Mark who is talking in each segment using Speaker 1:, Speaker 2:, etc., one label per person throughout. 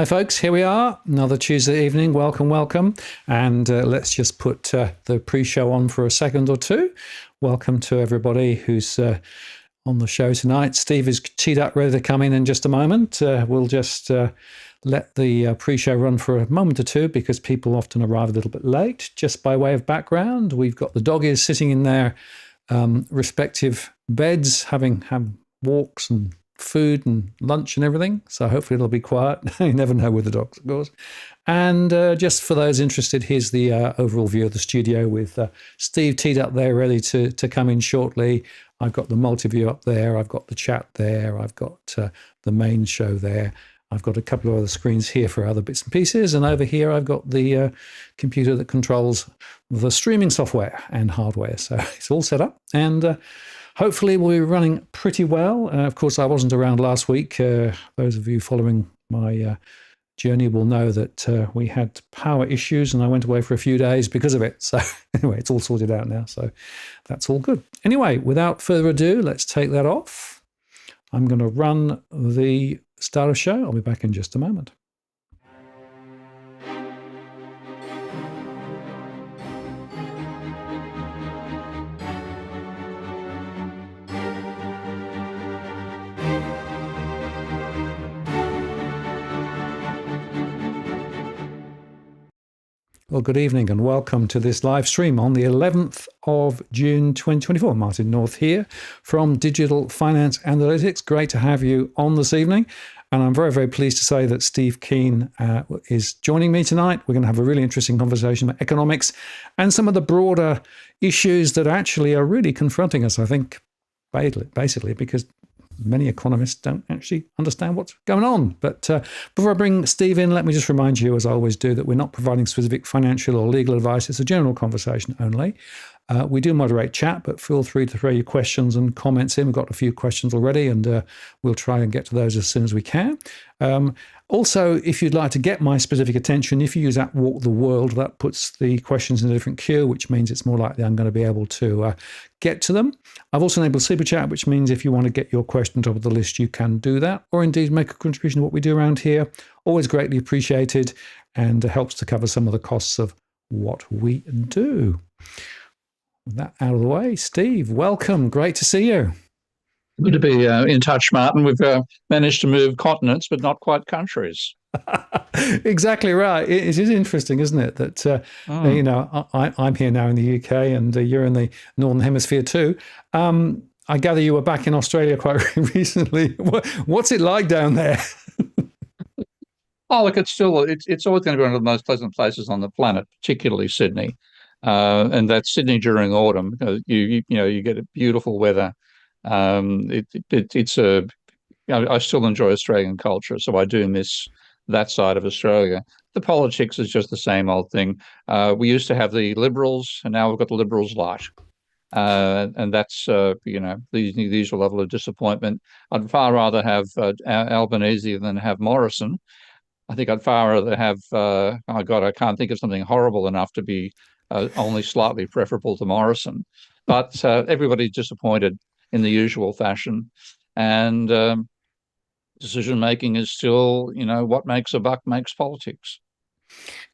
Speaker 1: Hi folks, here we are, another Tuesday evening. Welcome, welcome. And let's just put the pre-show on for a second or two. Welcome to everybody who's on the show tonight. Steve is teed up, ready to come in just a moment. We'll just let the pre-show run for a moment or two because people often arrive a little bit late. Just by way of background, we've got the doggies sitting in their respective beds, having walks and food and lunch and everything, so hopefully it'll be quiet. You never know with the dogs, of course. And just for those interested, here's the overall view of the studio with Steve teed up there, ready to come in shortly. I've got the multi-view up there, I've got the chat there, I've got the main show there. I've got a couple of other screens here for other bits and pieces, and over here I've got the computer that controls the streaming software and hardware. So it's all set up, and hopefully we'll be running pretty well. Of course, I wasn't around last week. Those of you following my journey will know that we had power issues and I went away for a few days because of it. So anyway, it's all sorted out now. So that's all good. Anyway, without further ado, let's take that off. I'm going to run the starter show. I'll be back in just a moment. Well, good evening and welcome to this live stream on the 11th of June 2024. Martin North here from Digital Finance Analytics. Great to have you on this evening. And I'm very, very pleased to say that Steve Keen is joining me tonight. We're going to have a really interesting conversation about economics and some of the broader issues that actually are really confronting us, I think, basically, because many economists don't actually understand what's going on. But before I bring Steve in, let me just remind you, as I always do, that we're not providing specific financial or legal advice. It's a general conversation only. We do moderate chat, but feel free to throw your questions and comments in. We've got a few questions already, and we'll try and get to those as soon as we can. Also, if you'd like to get my specific attention, if you use that Walk the World, that puts the questions in a different queue, which means it's more likely I'm going to be able to get to them. I've also enabled Super Chat, which means if you want to get your question top of the list, you can do that, or indeed make a contribution to what we do around here. Always greatly appreciated, and helps to cover some of the costs of what we do. With that out of the way, Steve, welcome. Great to see you.
Speaker 2: Good to be in touch, Martin. We've managed to move continents, but not quite countries.
Speaker 1: Exactly right. It is interesting, isn't it? That, you know, I'm here now in the UK and you're in the Northern Hemisphere too. I gather you were back in Australia quite recently. What's it like down there?
Speaker 2: Oh, look, it's always going to be one of the most pleasant places on the planet, particularly Sydney. And that's Sydney during autumn. You get beautiful weather. I still enjoy Australian culture, so I do miss that side of Australia. The politics is just the same old thing. We used to have the Liberals, and now we've got the Liberals light. And that's, the usual level of disappointment. I'd far rather have Albanese than have Morrison. I think I'd far rather have, oh God, I can't think of something horrible enough to be only slightly preferable to Morrison. But everybody's disappointed in the usual fashion. And decision making is still, what makes a buck makes politics.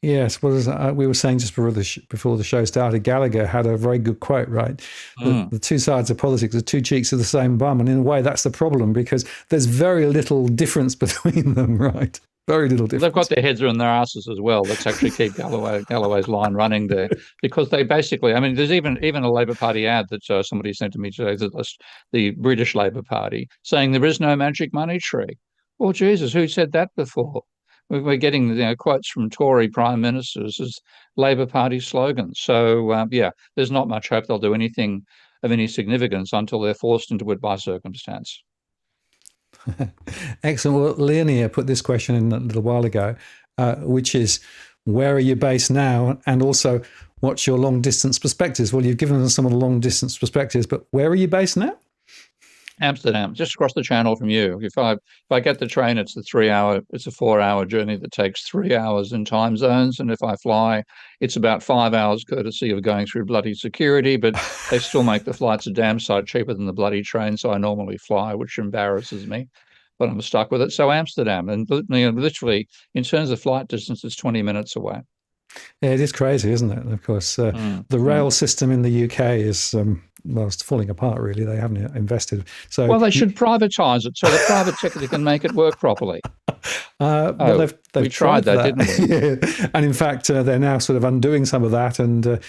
Speaker 1: Yes, well, as we were saying just before the show started, Gallagher had a very good quote, right? The two sides of politics are two cheeks of the same bum. And in a way, that's the problem because there's very little difference between them, right? Very little difference.
Speaker 2: They've got their heads around their asses as well. Let's actually keep Galloway's line running there, because they basically, I mean, there's even a Labor Party ad that somebody sent to me today, the British Labor Party, saying there is no magic money tree. Well, Jesus, who said that before? We're getting quotes from Tory prime ministers as Labor Party slogans. So, there's not much hope they'll do anything of any significance until they're forced into it by circumstance.
Speaker 1: Excellent. Well, Leonie put this question in a little while ago, which is, where are you based now? And also, what's your long distance perspectives? Well, you've given us some of the long distance perspectives, but where are you based now?
Speaker 2: Amsterdam, just across the channel from you. If I get the train, it's a 4-hour journey that takes 3 hours in time zones. And if I fly, it's about 5 hours, courtesy of going through bloody security. But they still make the flights a damn sight cheaper than the bloody train. So I normally fly, which embarrasses me. but I'm stuck with it. So Amsterdam, and literally in terms of flight distance, it's 20 minutes away.
Speaker 1: Yeah, it is crazy, isn't it? Of course, the rail system in the UK is well, it's falling apart. Really, they haven't invested. So,
Speaker 2: well, they should privatise it so the private sector can make it work properly.
Speaker 1: well, they've
Speaker 2: tried that, didn't we?
Speaker 1: Yeah. And in fact, they're now sort of undoing some of that, and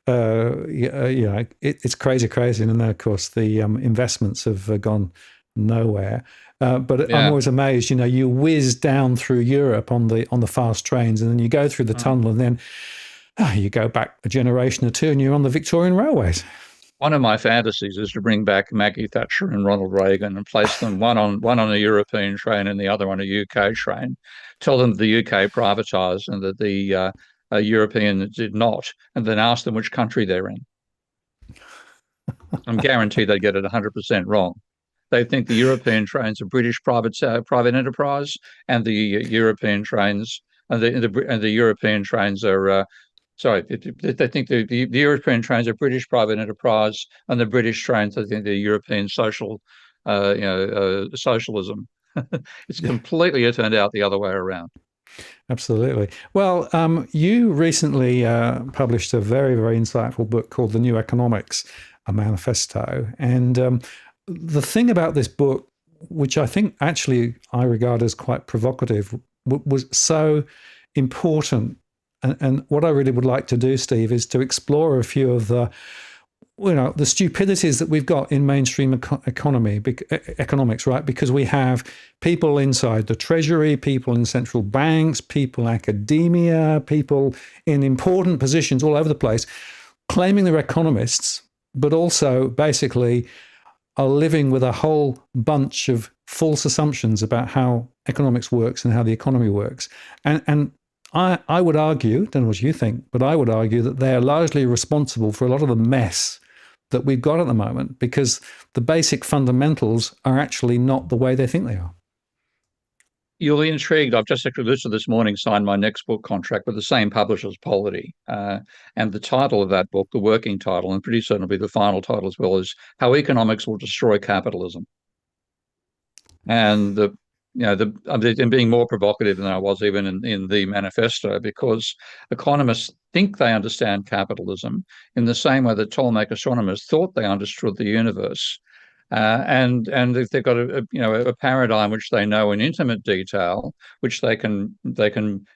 Speaker 1: it's crazy. And then, of course, the investments have gone nowhere. But I'm always amazed. You whiz down through Europe on the fast trains, and then you go through the tunnel, and then you go back a generation or two, and you're on the Victorian railways.
Speaker 2: One of my fantasies is to bring back Maggie Thatcher and Ronald Reagan and place them one on a European train and the other on a UK train. Tell them the UK privatised and that the European did not, and then ask them which country they're in. I'm guaranteed they get it 100% wrong. They think the European trains are British private enterprise, and the European trains the European trains are. They think the European trains are British private enterprise, and the British trains, I think, they're European socialism. It's completely, it turned out the other way around.
Speaker 1: Absolutely. Well, you recently published a very, very insightful book called The New Economics, a Manifesto. And the thing about this book, which I think actually I regard as quite provocative, was so important. And what I really would like to do, Steve, is to explore a few of the stupidities that we've got in mainstream economics, right? Because we have people inside the Treasury, people in central banks, people academia, people in important positions all over the place, claiming they're economists, but also basically are living with a whole bunch of false assumptions about how economics works and how the economy works. And I would argue, don't know what you think, but I would argue that they are largely responsible for a lot of the mess that we've got at the moment, because the basic fundamentals are actually not the way they think they are.
Speaker 2: You'll be intrigued. I've just actually this morning signed my next book contract with the same publishers, Polity. And the title of that book, the working title, and pretty soon it'll be the final title as well, is How Economics Will Destroy Capitalism. And I'm being more provocative than I was even in the manifesto, because economists think they understand capitalism in the same way that Ptolemaic astronomers thought they understood the universe. And if they've got a paradigm which they know in intimate detail, which they can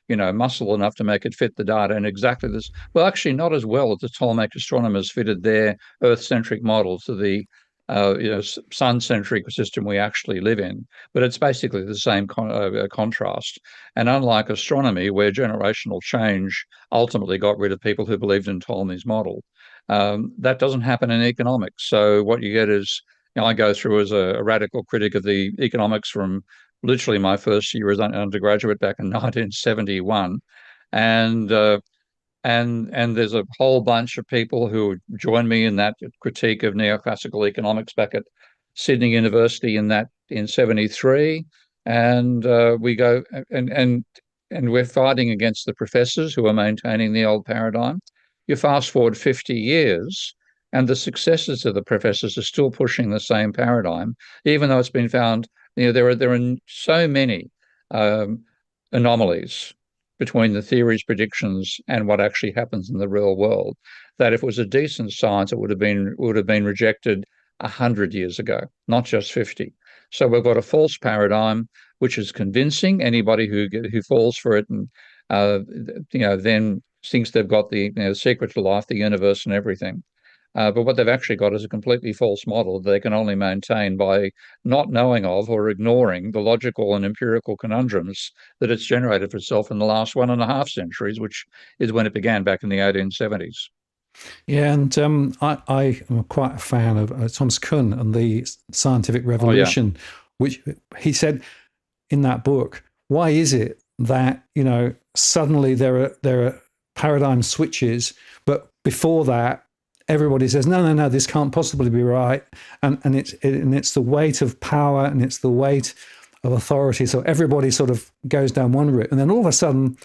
Speaker 2: muscle enough to make it fit the data, and exactly this, well, actually not as well as the Ptolemaic astronomers fitted their Earth-centric model to the sun-centric system we actually live in, but it's basically the same contrast. And unlike astronomy, where generational change ultimately got rid of people who believed in Ptolemy's model, that doesn't happen in economics. So what you get is, I go through as a radical critic of the economics from literally my first year as an undergraduate back in 1971, and there's a whole bunch of people who joined me in that critique of neoclassical economics back at Sydney University in 73. And we go and we're fighting against the professors who are maintaining the old paradigm. You fast forward 50 years, and the successors of the professors are still pushing the same paradigm, even though it's been found there are so many anomalies between the theory's predictions and what actually happens in the real world, that if it was a decent science, it would have been rejected 100 years ago, not just 50. So we've got a false paradigm which is convincing. Anybody who falls for it and then thinks they've got the secret to life, the universe, and everything. But what they've actually got is a completely false model that they can only maintain by not knowing of or ignoring the logical and empirical conundrums that it's generated for itself in the last 1.5 centuries, which is when it began back in the 1870s.
Speaker 1: Yeah, and I am quite a fan of Thomas Kuhn and the scientific revolution, which he said in that book, why is it that, suddenly there are paradigm switches, but before that, everybody says, no, this can't possibly be right. And it's the weight of power and it's the weight of authority. So everybody sort of goes down one route. And then all of a sudden,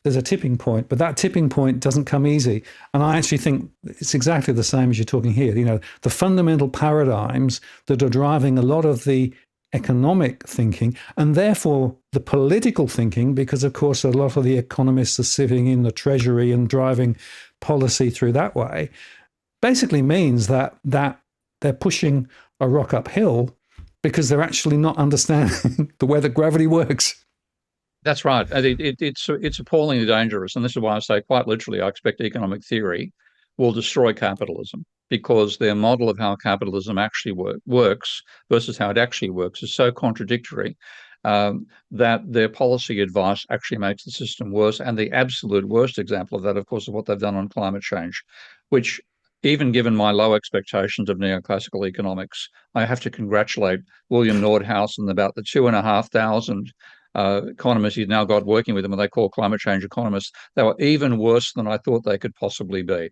Speaker 1: there's a tipping point. But that tipping point doesn't come easy. And I actually think it's exactly the same as you're talking here. The fundamental paradigms that are driving a lot of the economic thinking, and therefore the political thinking, because of course a lot of the economists are sitting in the treasury and driving policy through that way, basically means that they're pushing a rock uphill because they're actually not understanding the way that gravity works.
Speaker 2: That's right. And it's appallingly dangerous. And this is why I say, quite literally, I expect economic theory will destroy capitalism, because their model of how capitalism actually works versus how it actually works is so contradictory, that their policy advice actually makes the system worse. And the absolute worst example of that, of course, is what they've done on climate change, which, even given my low expectations of neoclassical economics, I have to congratulate William Nordhaus and about the 2,500 economists he's now got working with him, and they call climate change economists. They were even worse than I thought they could possibly be.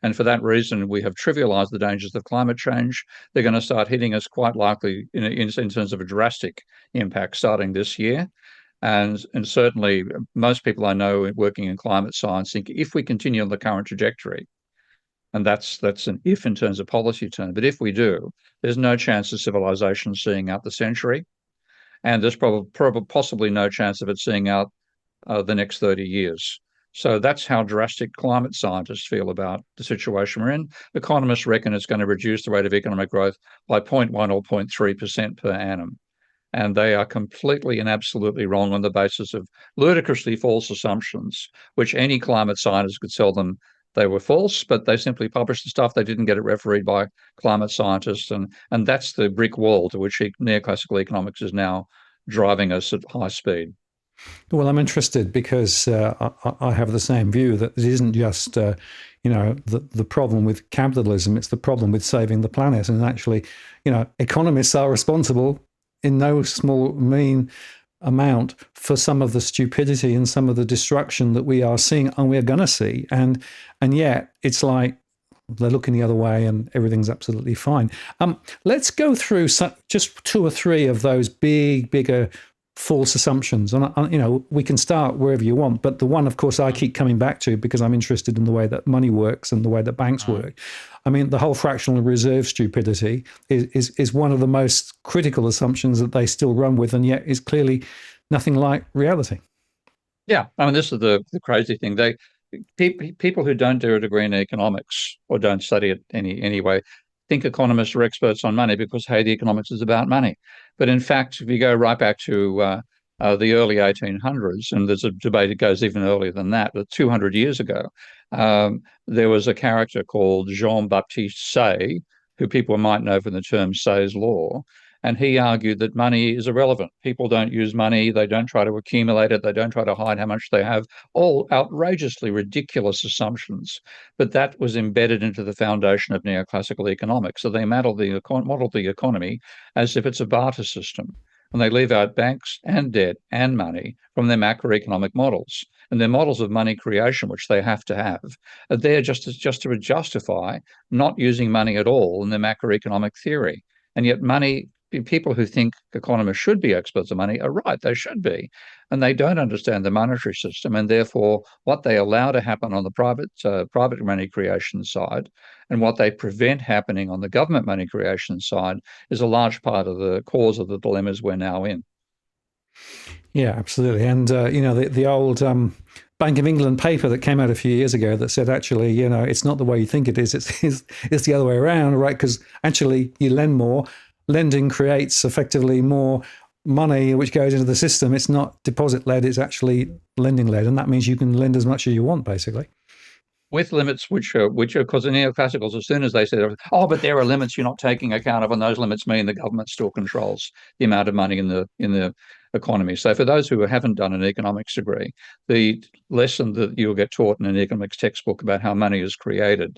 Speaker 2: And for that reason, we have trivialized the dangers of climate change. They're going to start hitting us quite likely in terms of a drastic impact starting this year. And certainly most people I know working in climate science think if we continue on the current trajectory, and that's an if in terms of policy terms, but if we do, there's no chance of civilization seeing out the century. And there's possibly no chance of it seeing out the next 30 years. So that's how drastic climate scientists feel about the situation we're in. Economists reckon it's going to reduce the rate of economic growth by 0.1 or 0.3% per annum. And they are completely and absolutely wrong on the basis of ludicrously false assumptions, which any climate scientist could tell them they were false, but they simply published the stuff. They didn't get it refereed by climate scientists. And that's the brick wall to which neoclassical economics is now driving us at high speed.
Speaker 1: Well, I'm interested because I have the same view that it isn't just, the problem with capitalism, it's the problem with saving the planet. And actually, economists are responsible in no small mean amount for some of the stupidity and some of the destruction that we are seeing and we're going to see. And yet it's like they're looking the other way and everything's absolutely fine. Let's go through just two or three of those bigger false assumptions. And, we can start wherever you want. But the one, of course, I keep coming back to because I'm interested in the way that money works and the way that banks work. I mean, the whole fractional reserve stupidity is one of the most critical assumptions that they still run with, and yet is clearly nothing like reality.
Speaker 2: Yeah, I mean, this is the crazy thing. People who don't do a degree in economics or don't study it anyway think economists are experts on money because, hey, the economics is about money. But in fact, if you go right back to the early 1800s, and there's a debate that goes even earlier than that, but 200 years ago, there was a character called Jean-Baptiste Say, who people might know from the term Say's law, and he argued that money is irrelevant. People don't use money. They don't try to accumulate it. They don't try to hide how much they have. All outrageously ridiculous assumptions. But that was embedded into the foundation of neoclassical economics. So they modeled the economy as if it's a barter system. And they leave out banks and debt and money from their macroeconomic models. And their models of money creation, which they have to have, are there just to justify not using money at all in their macroeconomic theory. And yet people who think economists should be experts of money are right, they should be. And they don't understand the monetary system, and therefore what they allow to happen on the private money creation side and what they prevent happening on the government money creation side is a large part of the cause of the dilemmas we're now in.
Speaker 1: Yeah, absolutely. And, the old Bank of England paper that came out a few years ago that said, actually, it's not the way you think it is. It's the other way around, right? Because actually you lend more. Lending creates effectively more money which goes into the system. It's not deposit led, it's actually lending led. And that means you can lend as much as you want, basically.
Speaker 2: With limits which are because the neoclassicals, as soon as they said, oh, but there are limits you're not taking account of, and those limits mean the government still controls the amount of money in the economy. So for those who haven't done an economics degree, the lesson that you'll get taught in an economics textbook about how money is created,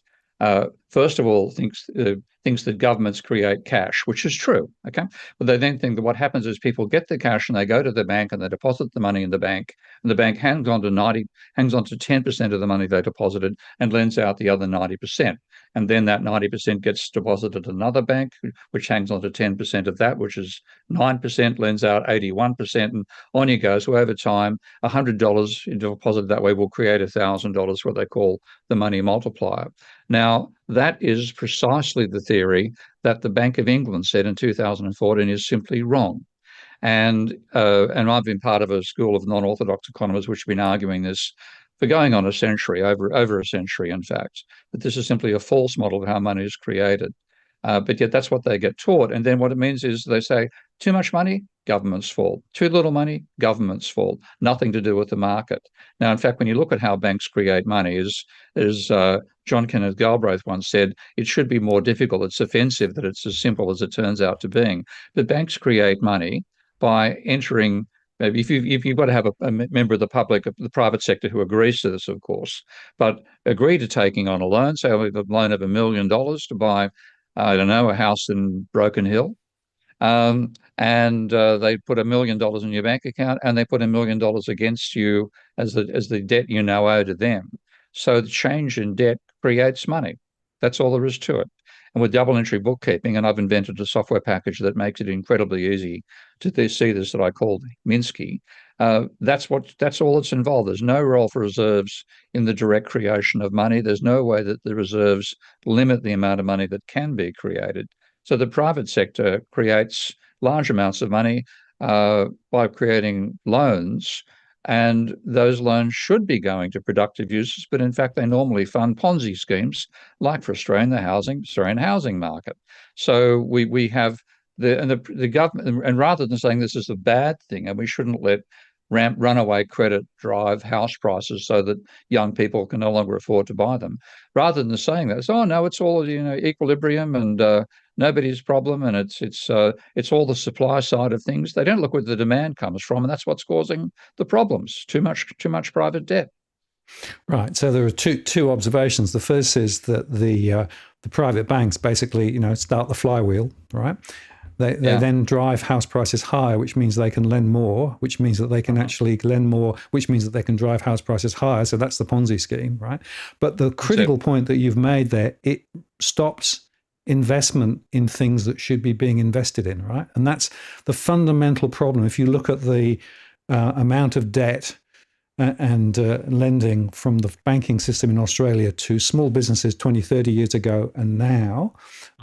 Speaker 2: first of all, thinks that governments create cash, which is true. Okay, but they then think that what happens is people get the cash and they go to the bank and they deposit the money in the bank, and the bank hangs on to 10% of the money they deposited and lends out the other 90%. And then that 90% gets deposited at another bank, which hangs on to 10% of that, which is 9%, lends out 81%, and on you go. So over time, $100 deposited that way will create $1,000, what they call the money multiplier. Now, That is precisely the theory that the Bank of England said in 2014 is simply wrong. And I've been part of a school of non-orthodox economists which have been arguing this for going on a century, over a century, in fact, that this is simply a false model of how money is created. But yet that's what they get taught. And then what it means is they say, too much money, government's fault. Too little money, government's fault. Nothing to do with the market. Now, in fact, when you look at how banks create money, as John Kenneth Galbraith once said, it should be more difficult. It's offensive that it's as simple as it turns out to being. But banks create money by entering. Maybe if you've got to have a member of the public, the private sector, who agrees to this, of course, but agree to taking on a loan, say a loan of $1 million to buy, I don't know, a house in Broken Hill, and they put $1 million in your bank account, and they put $1 million against you as the debt you now owe to them. So the change in debt creates money. That's all there is to it. And with double entry bookkeeping, and I've invented a software package that makes it incredibly easy to see this, that I call Minsky. That's all that's involved. There's no role for reserves in the direct creation of money. There's no way that the reserves limit the amount of money that can be created. So the private sector creates large amounts of money by creating loans, and those loans should be going to productive uses, but in fact they normally fund Ponzi schemes, like for Australian housing market. So we have the government, and rather than saying this is a bad thing and we shouldn't let runaway credit drive house prices so that young people can no longer afford to buy them, rather than saying that, oh no, it's all equilibrium and nobody's problem, and it's all the supply side of things. They don't look where the demand comes from, and that's what's causing the problems. Too much private debt.
Speaker 1: Right. So there are two observations. The first is that the private banks basically start the flywheel, right? They then drive house prices higher, which means they can lend more, which means that they can actually lend more, which means that they can drive house prices higher. So that's the Ponzi scheme, right? But the critical point that you've made there, it stops investment in things that should be being invested in, right? And that's the fundamental problem. If you look at the amount of debt and lending from the banking system in Australia to small businesses 20, 30 years ago and now,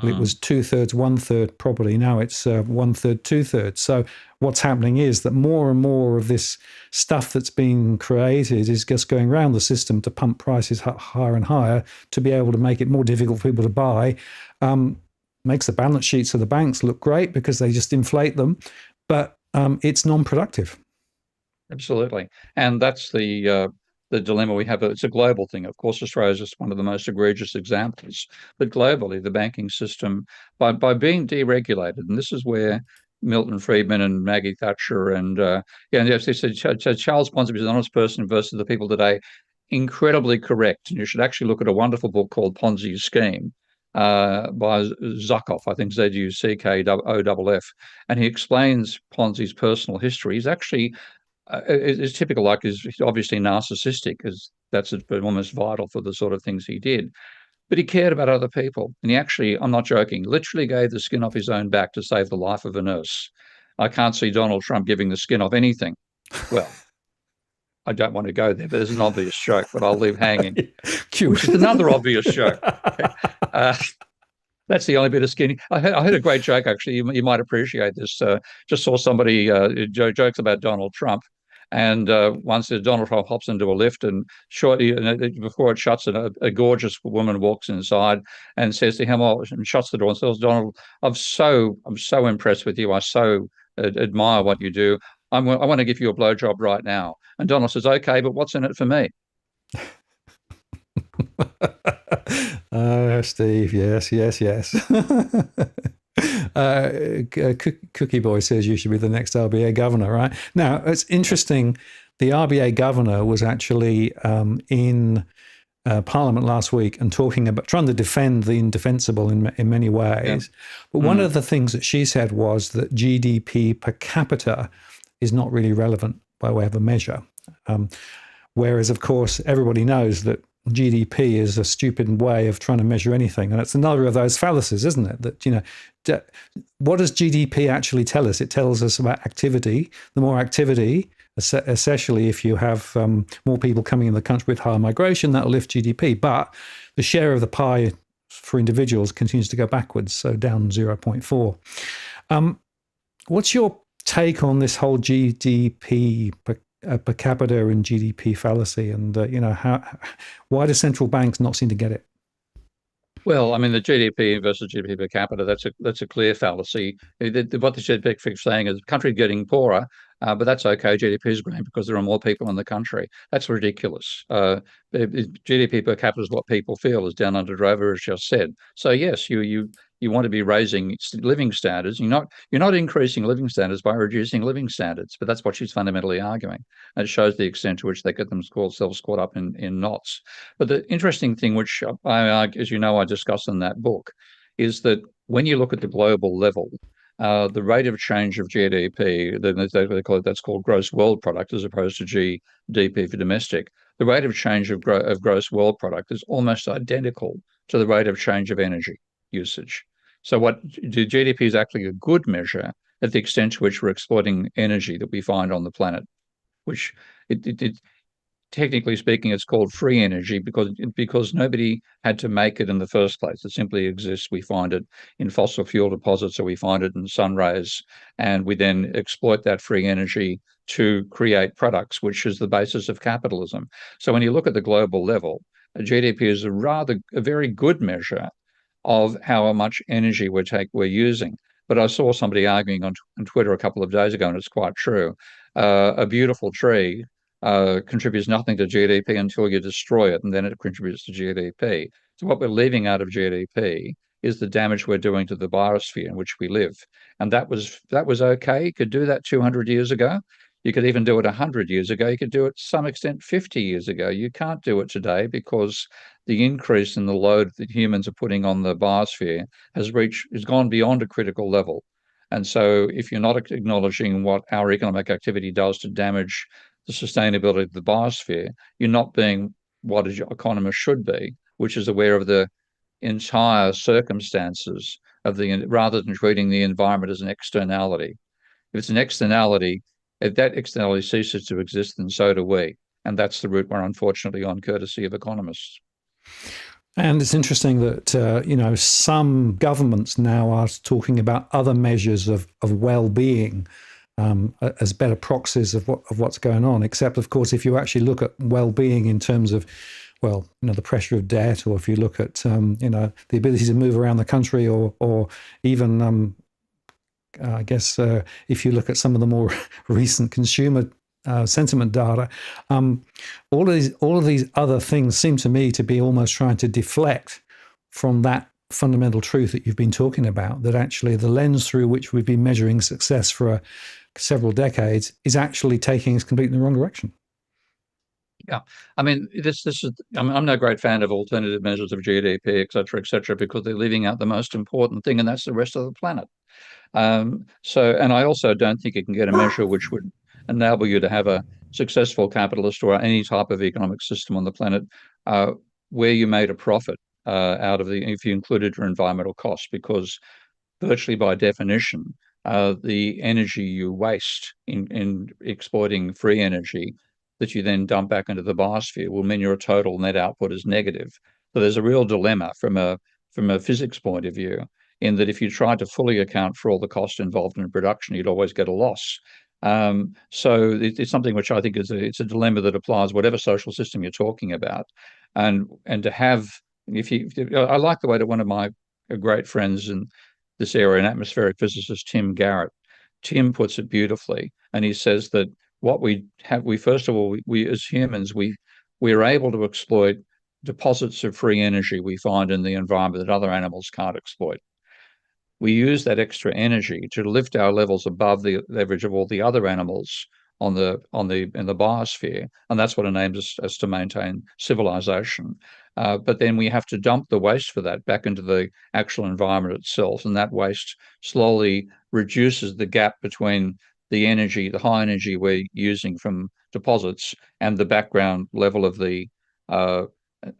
Speaker 1: it was 2/3, 1/3 probably. Now it's 1/3, 2/3. So what's happening is that more and more of this stuff that's being created is just going around the system to pump prices higher and higher to be able to make it more difficult for people to buy. Makes the balance sheets of the banks look great because they just inflate them, but it's non-productive.
Speaker 2: Absolutely. And that's the dilemma we have. It's a global thing. Of course, Australia is just one of the most egregious examples. But globally, the banking system, by being deregulated, and this is where Milton Friedman and Maggie Thatcher and Charles Ponsonby is an honest person versus the people today, incredibly correct. And you should actually look at a wonderful book called Ponzi's Scheme by Zuckoff, I think Zuckoff, and he explains Ponzi's personal history. He's actually is typical, like he's obviously narcissistic, because that's almost vital for the sort of things he did. But he cared about other people. And he actually, I'm not joking, literally gave the skin off his own back to save the life of a nurse. I can't see Donald Trump giving the skin off anything. Well, I don't want to go there, but there's an obvious joke, but I'll leave hanging. Which is another obvious joke. That's the only bit of skin. I heard a great joke, actually. You might appreciate this. Just saw somebody jokes about Donald Trump. And once Donald Trump hops into a lift, and shortly before it shuts, a gorgeous woman walks inside and says to him, and shuts the door and says, "Donald, I'm so impressed with you. I so admire what you do. I want to give you a blowjob right now." And Donald says, "Okay, but what's in it for me?"
Speaker 1: Steve, yes. Cookie Boy says you should be the next RBA governor, right? Now, it's interesting. The RBA governor was actually in Parliament last week and talking about trying to defend the indefensible in many ways. Yeah. But one of the things that she said was that GDP per capita is not really relevant by way of a measure. Whereas, of course, everybody knows that GDP is a stupid way of trying to measure anything. And it's another of those fallacies, isn't it? That, what does GDP actually tell us? It tells us about activity. The more activity, especially if you have more people coming in the country with higher migration, that'll lift GDP. But the share of the pie for individuals continues to go backwards, so down 0.4. What's your take on this whole GDP per capita and GDP fallacy, and why do central banks not seem to get it?
Speaker 2: Well, I mean, the GDP versus GDP per capita, that's a clear fallacy. What the GDP is saying is the country getting poorer, but that's okay. GDP is growing because there are more people in the country. That's ridiculous. GDP per capita is what people feel is down under Drover, as just said. So yes, you want to be raising living standards. You're not increasing living standards by reducing living standards, but that's what she's fundamentally arguing. And it shows the extent to which they get themselves caught up in knots. But the interesting thing, which as you know, I discuss in that book, is that when you look at the global level, the rate of change of GDP, they call it, that's called gross world product as opposed to GDP for domestic. The rate of change of gross world product is almost identical to the rate of change of energy usage. So what the GDP is actually a good measure at the extent to which we're exploiting energy that we find on the planet, which technically speaking, it's called free energy because nobody had to make it in the first place. It simply exists. We find it in fossil fuel deposits, or we find it in sun rays, and we then exploit that free energy to create products, which is the basis of capitalism. So when you look at the global level, GDP is a very good measure of how much energy we're using. But I saw somebody arguing on Twitter a couple of days ago, and it's quite true. A beautiful tree contributes nothing to GDP until you destroy it, and then it contributes to GDP. So what we're leaving out of GDP is the damage we're doing to the biosphere in which we live. And that was okay. You could do that 200 years ago. You could even do it 100 years ago. You could do it to some extent 50 years ago. You can't do it today because the increase in the load that humans are putting on the biosphere has gone beyond a critical level. And so if you're not acknowledging what our economic activity does to damage the sustainability of the biosphere, you're not being what an economist should be, which is aware of the entire circumstances of rather than treating the environment as an externality. If it's an externality, if that externality ceases to exist, then so do we. And that's the route we're unfortunately on, courtesy of economists.
Speaker 1: And it's interesting that some governments now are talking about other measures of well-being as better proxies of what's going on. Except, of course, if you actually look at well-being in terms of, the pressure of debt, or if you look at the ability to move around the country, or even I guess if you look at some of the more recent consumer sentiment data, all of these other things seem to me to be almost trying to deflect from that fundamental truth that you've been talking about, that actually the lens through which we've been measuring success for several decades is actually taking us completely in the wrong direction.
Speaker 2: Yeah, I mean, I'm no great fan of alternative measures of GDP, et cetera, because they're leaving out the most important thing, and that's the rest of the planet. And I also don't think you can get a measure which would enable you to have a successful capitalist or any type of economic system on the planet where you made a profit if you included your environmental costs, because virtually by definition, the energy you waste in exploiting free energy that you then dump back into the biosphere will mean your total net output is negative. So there's a real dilemma from a physics point of view, in that if you tried to fully account for all the cost involved in production, you'd always get a loss. So it's something which I think it's a dilemma that applies whatever social system you're talking about, and to have I like the way that one of my great friends in this area, an atmospheric physicist, Tim Garrett, Tim puts it beautifully, and he says that what we first of all, we as humans, we are able to exploit deposits of free energy we find in the environment that other animals can't exploit. We use that extra energy to lift our levels above the average of all the other animals in the biosphere, and that's what enables us to maintain civilization. But then we have to dump the waste for that back into the actual environment itself, and that waste slowly reduces the gap between the high energy we're using from deposits, and the background level of the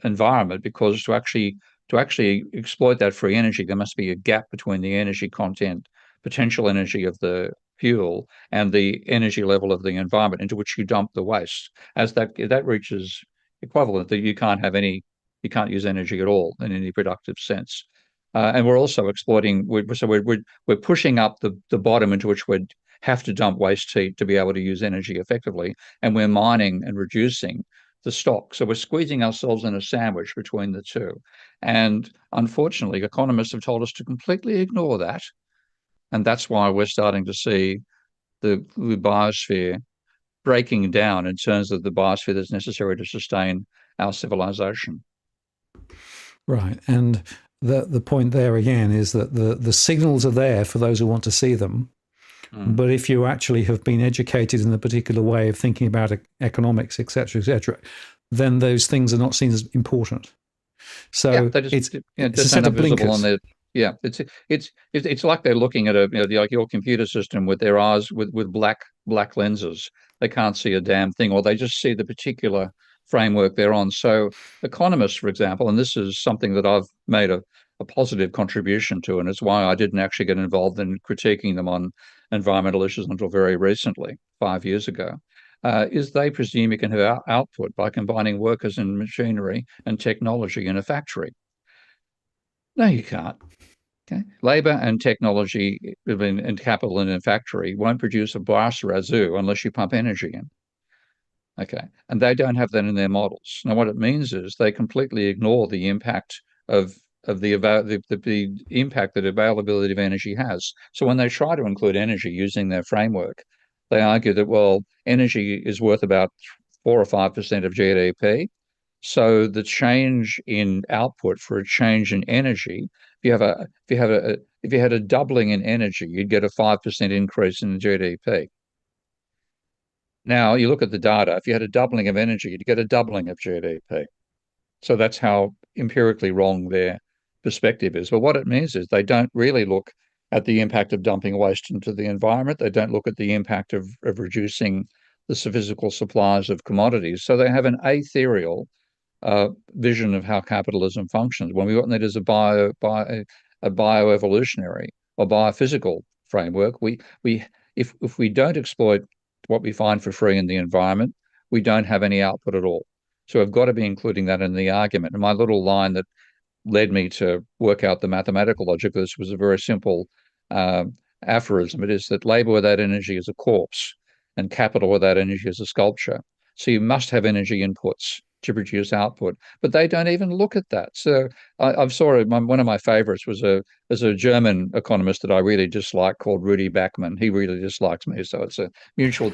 Speaker 2: environment, because to actually exploit that free energy, there must be a gap between the energy content, potential energy of the fuel, and the energy level of the environment into which you dump the waste. As that reaches equivalent, that you can't have any You can't use energy at all in any productive sense. And we're also exploiting. We're pushing up the bottom into which we have to dump waste heat to be able to use energy effectively, and we're mining and reducing the stock. So we're squeezing ourselves in a sandwich between the two. And unfortunately, economists have told us to completely ignore that. And that's why we're starting to see the biosphere breaking down in terms of the biosphere that's necessary to sustain our civilization.
Speaker 1: Right. And the point there again is that the signals are there for those who want to see them. But if you actually have been educated in a particular way of thinking about economics, et cetera, then those things are not seen as important. So it's a set of blinkers.
Speaker 2: It's like they're looking at like your computer system with their eyes with black lenses. They can't see a damn thing, or they just see the particular framework they're on. So economists, for example, and this is something that I've made a positive contribution to, and it's why I didn't actually get involved in critiquing them on environmental issues until very recently, 5 years ago, is they presume you can have output by combining workers and machinery and technology in a factory. No, you can't. Okay. Labor and technology and capital in a factory won't produce a brass razoo unless you pump energy in. Okay. And they don't have that in their models. Now, what it means is they completely ignore the impact of the impact that availability of energy has. So when they try to include energy using their framework, they argue that, well, energy is worth about 4 or 5% of GDP. So the change in output for a change in energy, if you had a doubling in energy, you'd get a 5% increase in GDP. Now you look at the data. If you had a doubling of energy, you'd get a doubling of GDP. So that's how empirically wrong their perspective is. But what it means is they don't really look at the impact of dumping waste into the environment. They don't look at the impact of reducing the physical supplies of commodities. So they have an aetherial vision of how capitalism functions. When we want that as a bioevolutionary or biophysical framework, if we don't exploit what we find for free in the environment, we don't have any output at all. So I've got to be including that in the argument. And my little line that led me to work out the mathematical logic of this was a very simple aphorism. It is that labor without energy is a corpse, and capital without energy is a sculpture. So you must have energy inputs to produce output, but they don't even look at that. So I saw one of my favorites was a German economist that I really dislike called Rudy Bachmann. He really dislikes me, so it's a mutual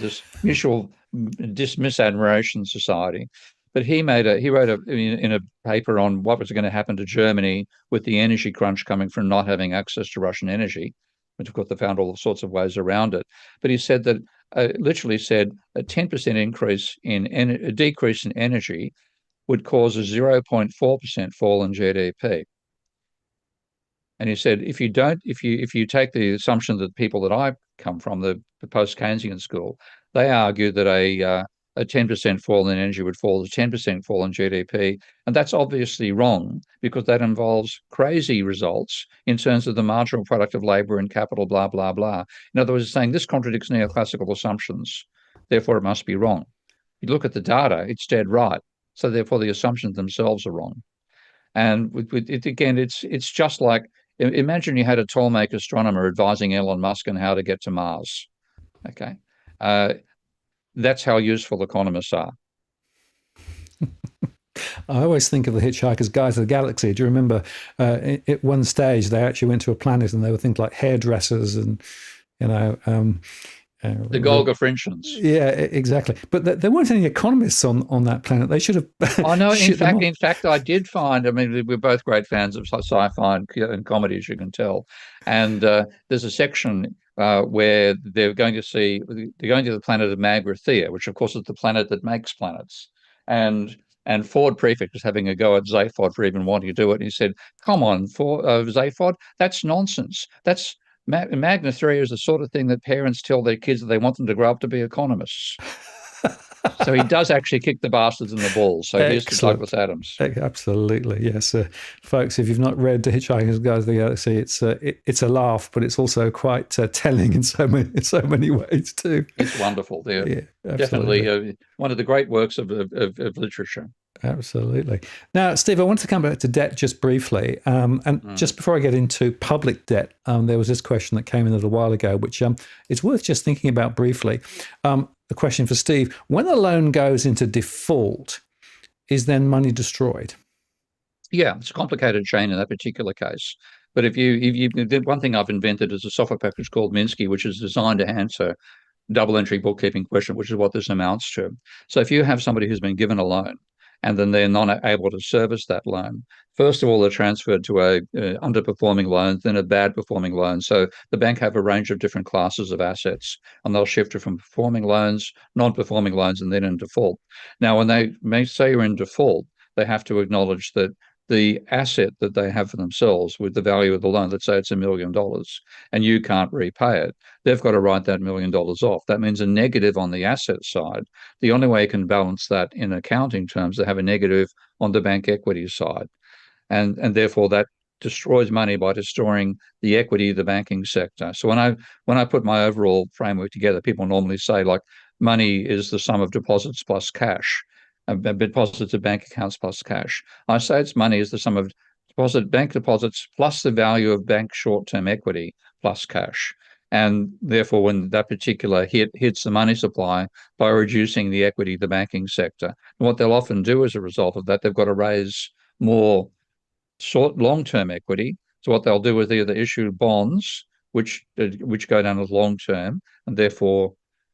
Speaker 2: misadmiration society. But he wrote in a paper on what was going to happen to Germany with the energy crunch coming from not having access to Russian energy, which of course they found all sorts of ways around it. But he said that literally said a 10% a decrease in energy would cause a 0.4% fall in GDP. And he said, if you take the assumption that people that I come from, the post-Keynesian school, they argue that a 10% fall in energy would fall to 10% fall in GDP. And that's obviously wrong because that involves crazy results in terms of the marginal product of labor and capital, blah, blah, blah. In other words, it's saying this contradicts neoclassical assumptions. Therefore, it must be wrong. You look at the data, it's dead right. So therefore, the assumptions themselves are wrong. And it's just like, imagine you had a Ptolemaic astronomer advising Elon Musk on how to get to Mars. Okay. That's how useful economists are.
Speaker 1: I always think of the Hitchhiker's Guide to the Galaxy. Do you remember at one stage they actually went to a planet and there were things like hairdressers and,
Speaker 2: the Golgafrinchians.
Speaker 1: Yeah, exactly. But there weren't any economists on that planet. They should have.
Speaker 2: Oh no! In fact, I did find. I mean, we're both great fans of sci-fi and comedy, as you can tell. And there's a section where they're going to the planet of Magrathea, which of course is the planet that makes planets. And Ford Prefect was having a go at Zaphod for even wanting to do it. And he said, "Come on, Zaphod, that's nonsense. Magrathea is the sort of thing that parents tell their kids that they want them to grow up to be economists." So he does actually kick the bastards in the balls. So here's to Douglas Adams.
Speaker 1: Absolutely, yes, folks. If you've not read *The Hitchhiker's Guide to the Galaxy*, it's a laugh, but it's also quite telling in so many ways too.
Speaker 2: It's wonderful. Yeah, definitely one of the great works of literature.
Speaker 1: Absolutely. Now, Steve, I want to come back to debt just briefly. And just before I get into public debt, there was this question that came in a little while ago, which it's worth just thinking about briefly. The question for Steve: when a loan goes into default, is then money destroyed?
Speaker 2: Yeah, it's a complicated chain in that particular case. But if you the one thing I've invented is a software package called Minsky, which is designed to answer double entry bookkeeping question, which is what this amounts to. So if you have somebody who's been given a loan and then they're not able to service that loan, first of all, they're transferred to a underperforming loan, then a bad performing loan. So the bank have a range of different classes of assets, and they'll shift it from performing loans, non-performing loans, and then in default. Now, when they may say you're in default, they have to acknowledge that the asset that they have for themselves with the value of the loan, let's say it's $1 million, and you can't repay it, they've got to write that $1 million off. That means a negative on the asset side. The only way you can balance that in accounting terms, they have a negative on the bank equity side. And therefore that destroys money by destroying the equity of the banking sector. So when I put my overall framework together, people normally say like money is the sum of deposits plus cash. Deposits of bank accounts plus cash. I say it's money is the sum of bank deposits plus the value of bank short-term equity plus cash. And therefore, when that particular hit hits the money supply by reducing the equity of the banking sector, and what they'll often do as a result of that, they've got to raise more long-term equity. So what they'll do is either issue bonds, which go down as long-term, and therefore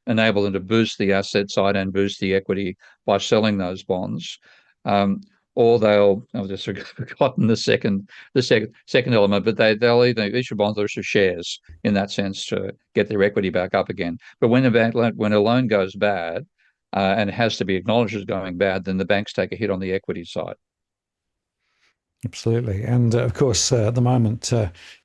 Speaker 2: enable them to boost the asset side and boost the equity by selling those bonds. Or I've just forgotten the second element, but they'll either issue bonds or issue shares in that sense to get their equity back up again. But when a loan goes bad and it has to be acknowledged as going bad, then the banks take a hit on the equity side.
Speaker 1: Absolutely. And of course, at the moment,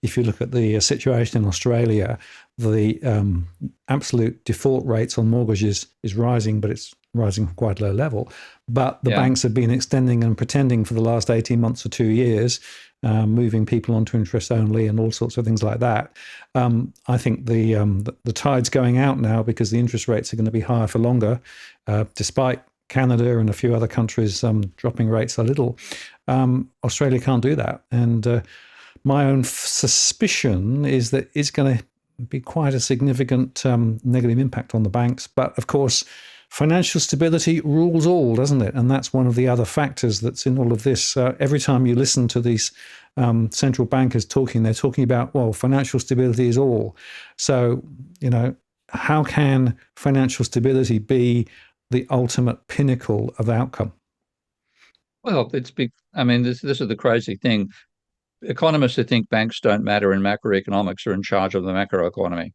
Speaker 1: if you look at the situation in Australia, the absolute default rates on mortgages is rising, but it's rising from quite a low level. But the banks have been extending and pretending for the last 18 months or 2 years, moving people onto interest only and all sorts of things like that. I think the tide's going out now because the interest rates are going to be higher for longer, despite Canada and a few other countries dropping rates a little. Australia can't do that. And my own suspicion is that it's going to be quite a significant negative impact on the banks. But of course, financial stability rules all, doesn't it? And that's one of the other factors that's in all of this. Every time you listen to these central bankers talking, they're talking about, well, financial stability is all. So, how can financial stability be the ultimate pinnacle of outcome?
Speaker 2: Well, it's big. I mean, this is the crazy thing. Economists who think banks don't matter in macroeconomics are in charge of the macroeconomy,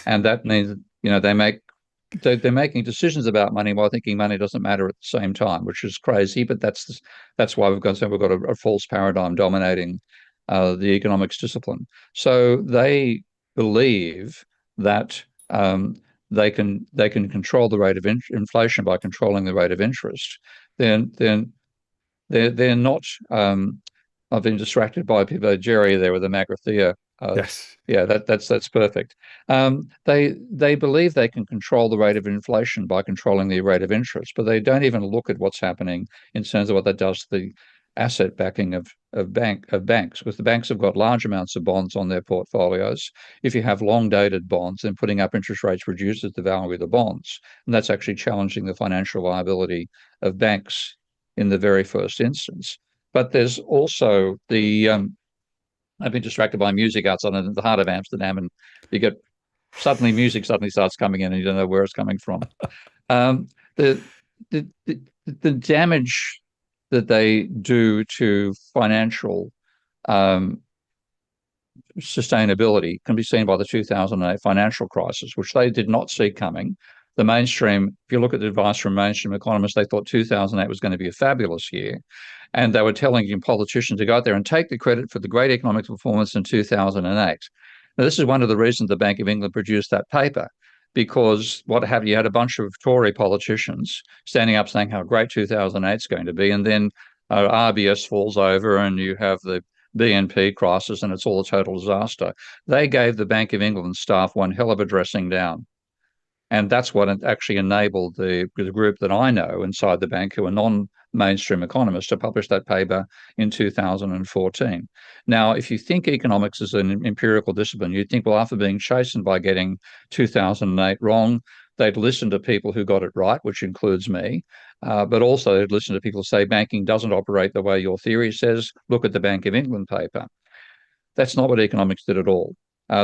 Speaker 2: and that means they're making decisions about money while thinking money doesn't matter at the same time, which is crazy. But that's why we've got a false paradigm dominating the economics discipline. So they believe that they can control the rate of inflation by controlling the rate of interest. Then they're not. I've been distracted by people. Jerry there with the Magrathea.
Speaker 1: Yes.
Speaker 2: Yeah, that's perfect. They believe they can control the rate of inflation by controlling the rate of interest, but they don't even look at what's happening in terms of what that does to the asset backing of banks, because the banks have got large amounts of bonds on their portfolios. If you have long dated bonds, then putting up interest rates reduces the value of the bonds, and that's actually challenging the financial viability of banks in the very first instance. But there's also I've been distracted by music outside in the heart of Amsterdam, and you get music suddenly starts coming in, and you don't know where it's coming from. The the damage that they do to financial sustainability can be seen by the 2008 financial crisis, which they did not see coming. The mainstream, if you look at the advice from mainstream economists, they thought 2008 was going to be a fabulous year. And they were telling politicians to go out there and take the credit for the great economic performance in 2008. Now, this is one of the reasons the Bank of England produced that paper, because what happened, you had a bunch of Tory politicians standing up saying how great 2008 is going to be, and then RBS falls over and you have the BNP crisis and it's all a total disaster. They gave the Bank of England staff one hell of a dressing down. And that's what actually enabled the group that I know inside the bank, who are mainstream economist to publish that paper in 2014. Now, if you think economics is an empirical discipline, you'd think, well, after being chastened by getting 2008 wrong, they'd listen to people who got it right, which includes me, but also they'd listen to people who say banking doesn't operate the way your theory says. Look at the Bank of England paper. That's not what economics did at all.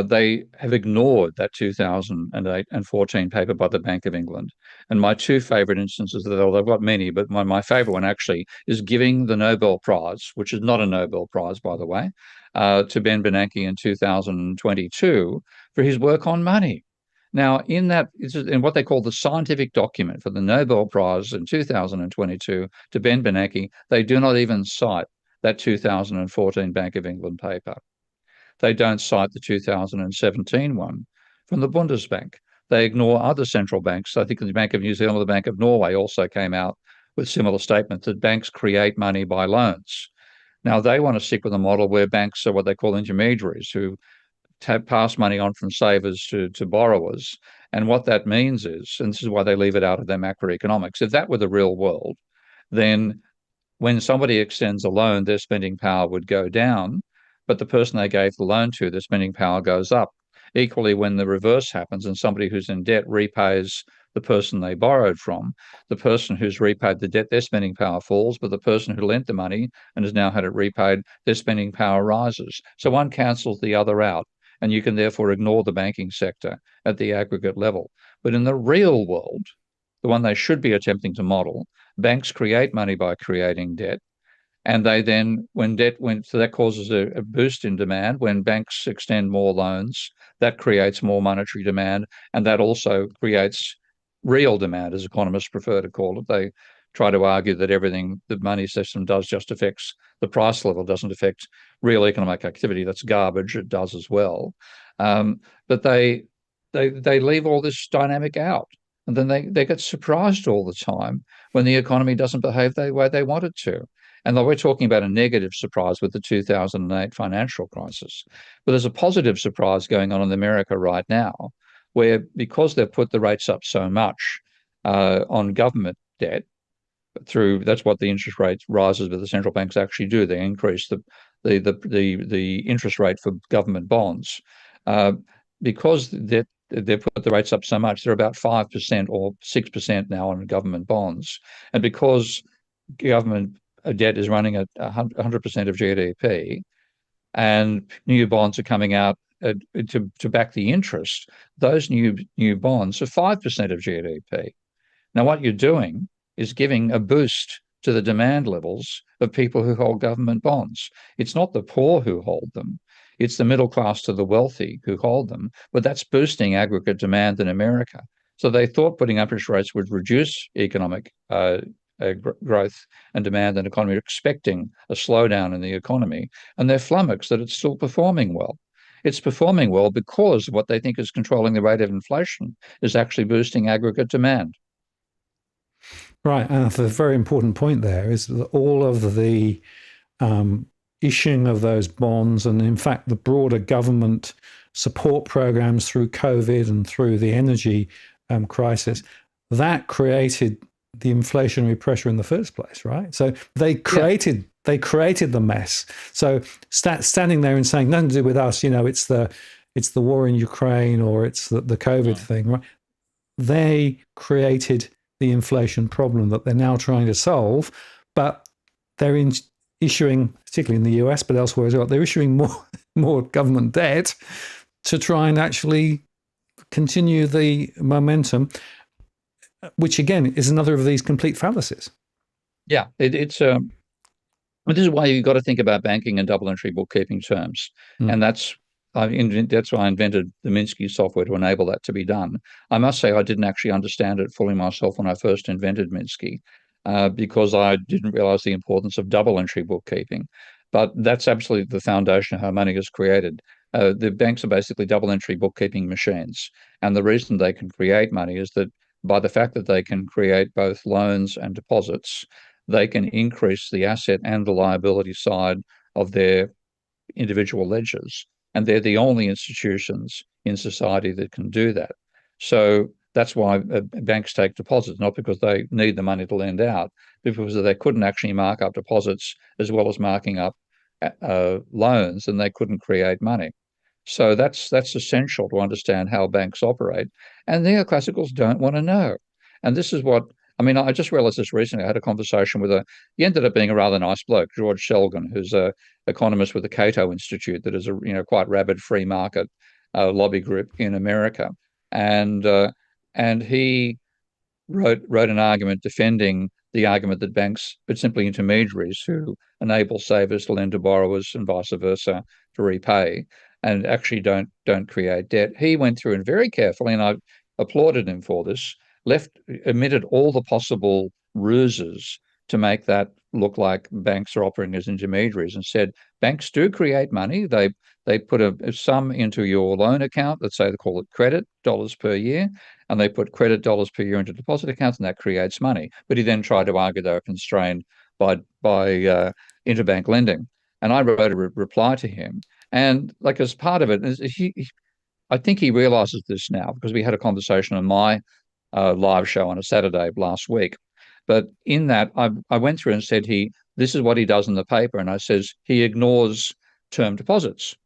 Speaker 2: They have ignored that 2008 and 14 paper by the Bank of England. And my two favourite instances, though they've got many, but my favourite one actually is giving the Nobel Prize, which is not a Nobel Prize, by the way, to Ben Bernanke in 2022 for his work on money. Now, in what they call the scientific document for the Nobel Prize in 2022 to Ben Bernanke, they do not even cite that 2014 Bank of England paper. They don't cite the 2017 one from the Bundesbank. They ignore other central banks. I think the Bank of New Zealand or the Bank of Norway also came out with similar statements that banks create money by loans. Now, they want to stick with a model where banks are what they call intermediaries who pass money on from savers to borrowers. And what that means is, and this is why they leave it out of their macroeconomics, if that were the real world, then when somebody extends a loan, their spending power would go down, but the person they gave the loan to, their spending power goes up. Equally, when the reverse happens and somebody who's in debt repays the person they borrowed from, the person who's repaid the debt, their spending power falls, but the person who lent the money and has now had it repaid, their spending power rises. So one cancels the other out, and you can therefore ignore the banking sector at the aggregate level. But in the real world, the one they should be attempting to model, banks create money by creating debt. And they then, so that causes a boost in demand. When banks extend more loans, that creates more monetary demand, and that also creates real demand, as economists prefer to call it. They try to argue that everything the money system does just affects the price level, doesn't affect real economic activity. That's garbage. It does as well. But they leave all this dynamic out. And then they get surprised all the time when the economy doesn't behave the way they want it to. And we're talking about a negative surprise with the 2008 financial crisis. But there's a positive surprise going on in America right now, where because they've put the rates up so much on government debt, that's what the interest rate rises, but the central banks actually do. They increase the interest rate for government bonds. Because they've put the rates up so much, they're about 5% or 6% now on government bonds. And because government debt is running at 100% of GDP, and new bonds are coming out to back the interest, those new bonds are 5% of GDP. Now, what you're doing is giving a boost to the demand levels of people who hold government bonds. It's not the poor who hold them. It's the middle class to the wealthy who hold them, but that's boosting aggregate demand in America. So they thought putting up interest rates would reduce economic growth and demand in the economy, expecting a slowdown in the economy, and they're flummoxed that it's still performing well. It's performing well because what they think is controlling the rate of inflation is actually boosting aggregate demand.
Speaker 1: Right, and the very important point there is that all of the issuing of those bonds, and in fact the broader government support programs through COVID and through the energy crisis, that created the inflationary pressure in the first place, right? So they created the mess. So standing there and saying nothing to do with us, it's the war in Ukraine or it's the COVID thing, right? They created the inflation problem that they're now trying to solve, but they're issuing, particularly in the US, but elsewhere as well, they're issuing more government debt to try and actually continue the momentum, which again is another of these complete fallacies.
Speaker 2: Yeah, this is why you've got to think about banking in double entry bookkeeping terms, and that's why I invented the Minsky software to enable that to be done. I must say I didn't actually understand it fully myself when I first invented Minsky, because I didn't realize the importance of double entry bookkeeping. But that's absolutely the foundation of how money is created. The banks are basically double entry bookkeeping machines, and the reason they can create money is that by the fact that they can create both loans and deposits, they can increase the asset and the liability side of their individual ledgers. And they're the only institutions in society that can do that. So That's why banks take deposits, not because they need the money to lend out, but because they couldn't actually mark up deposits as well as marking up loans, and they couldn't create money. So that's essential to understand how banks operate. And neoclassicals don't want to know. And this is what I mean. I just realized this recently. I had a conversation with he ended up being a rather nice bloke, George Selgin, who's a economist with the Cato Institute, that is a quite rabid free market lobby group in America, and he wrote an argument defending the argument that banks are simply intermediaries who enable savers to lend to borrowers and vice versa to repay, and actually don't create debt. He went through and very carefully, and I applauded him for this, omitted all the possible ruses to make that look like banks are operating as intermediaries, and said banks do create money. They put a sum into your loan account. Let's say they call it credit dollars per year, and they put credit dollars per year into deposit accounts, and that creates money. But he then tried to argue they were constrained by interbank lending. And I wrote a reply to him, and like as part of it, I think he realizes this now, because we had a conversation on my live show on a Saturday last week. But in that, I went through and said this is what he does in the paper, and I says he ignores term deposits.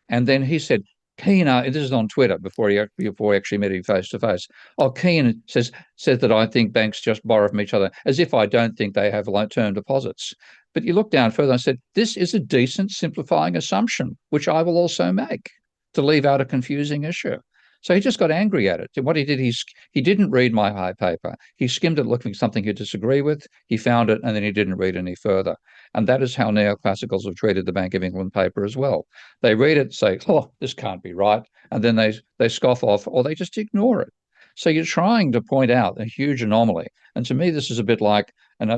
Speaker 2: And then he said, Keane, this is on Twitter before he actually met him face to face. Oh, Keane says that I think banks just borrow from each other, as if I don't think they have term deposits. But you look down further and said, this is a decent simplifying assumption, which I will also make, to leave out a confusing issue. So he just got angry at it. What he did, he didn't read my high paper. He skimmed it looking for something he'd disagree with. He found it, and then he didn't read any further. And that is how neoclassicals have treated the Bank of England paper as well. They read it, say, oh, this can't be right. And then they scoff off, or they just ignore it. So you're trying to point out a huge anomaly. And to me, this is a bit like, and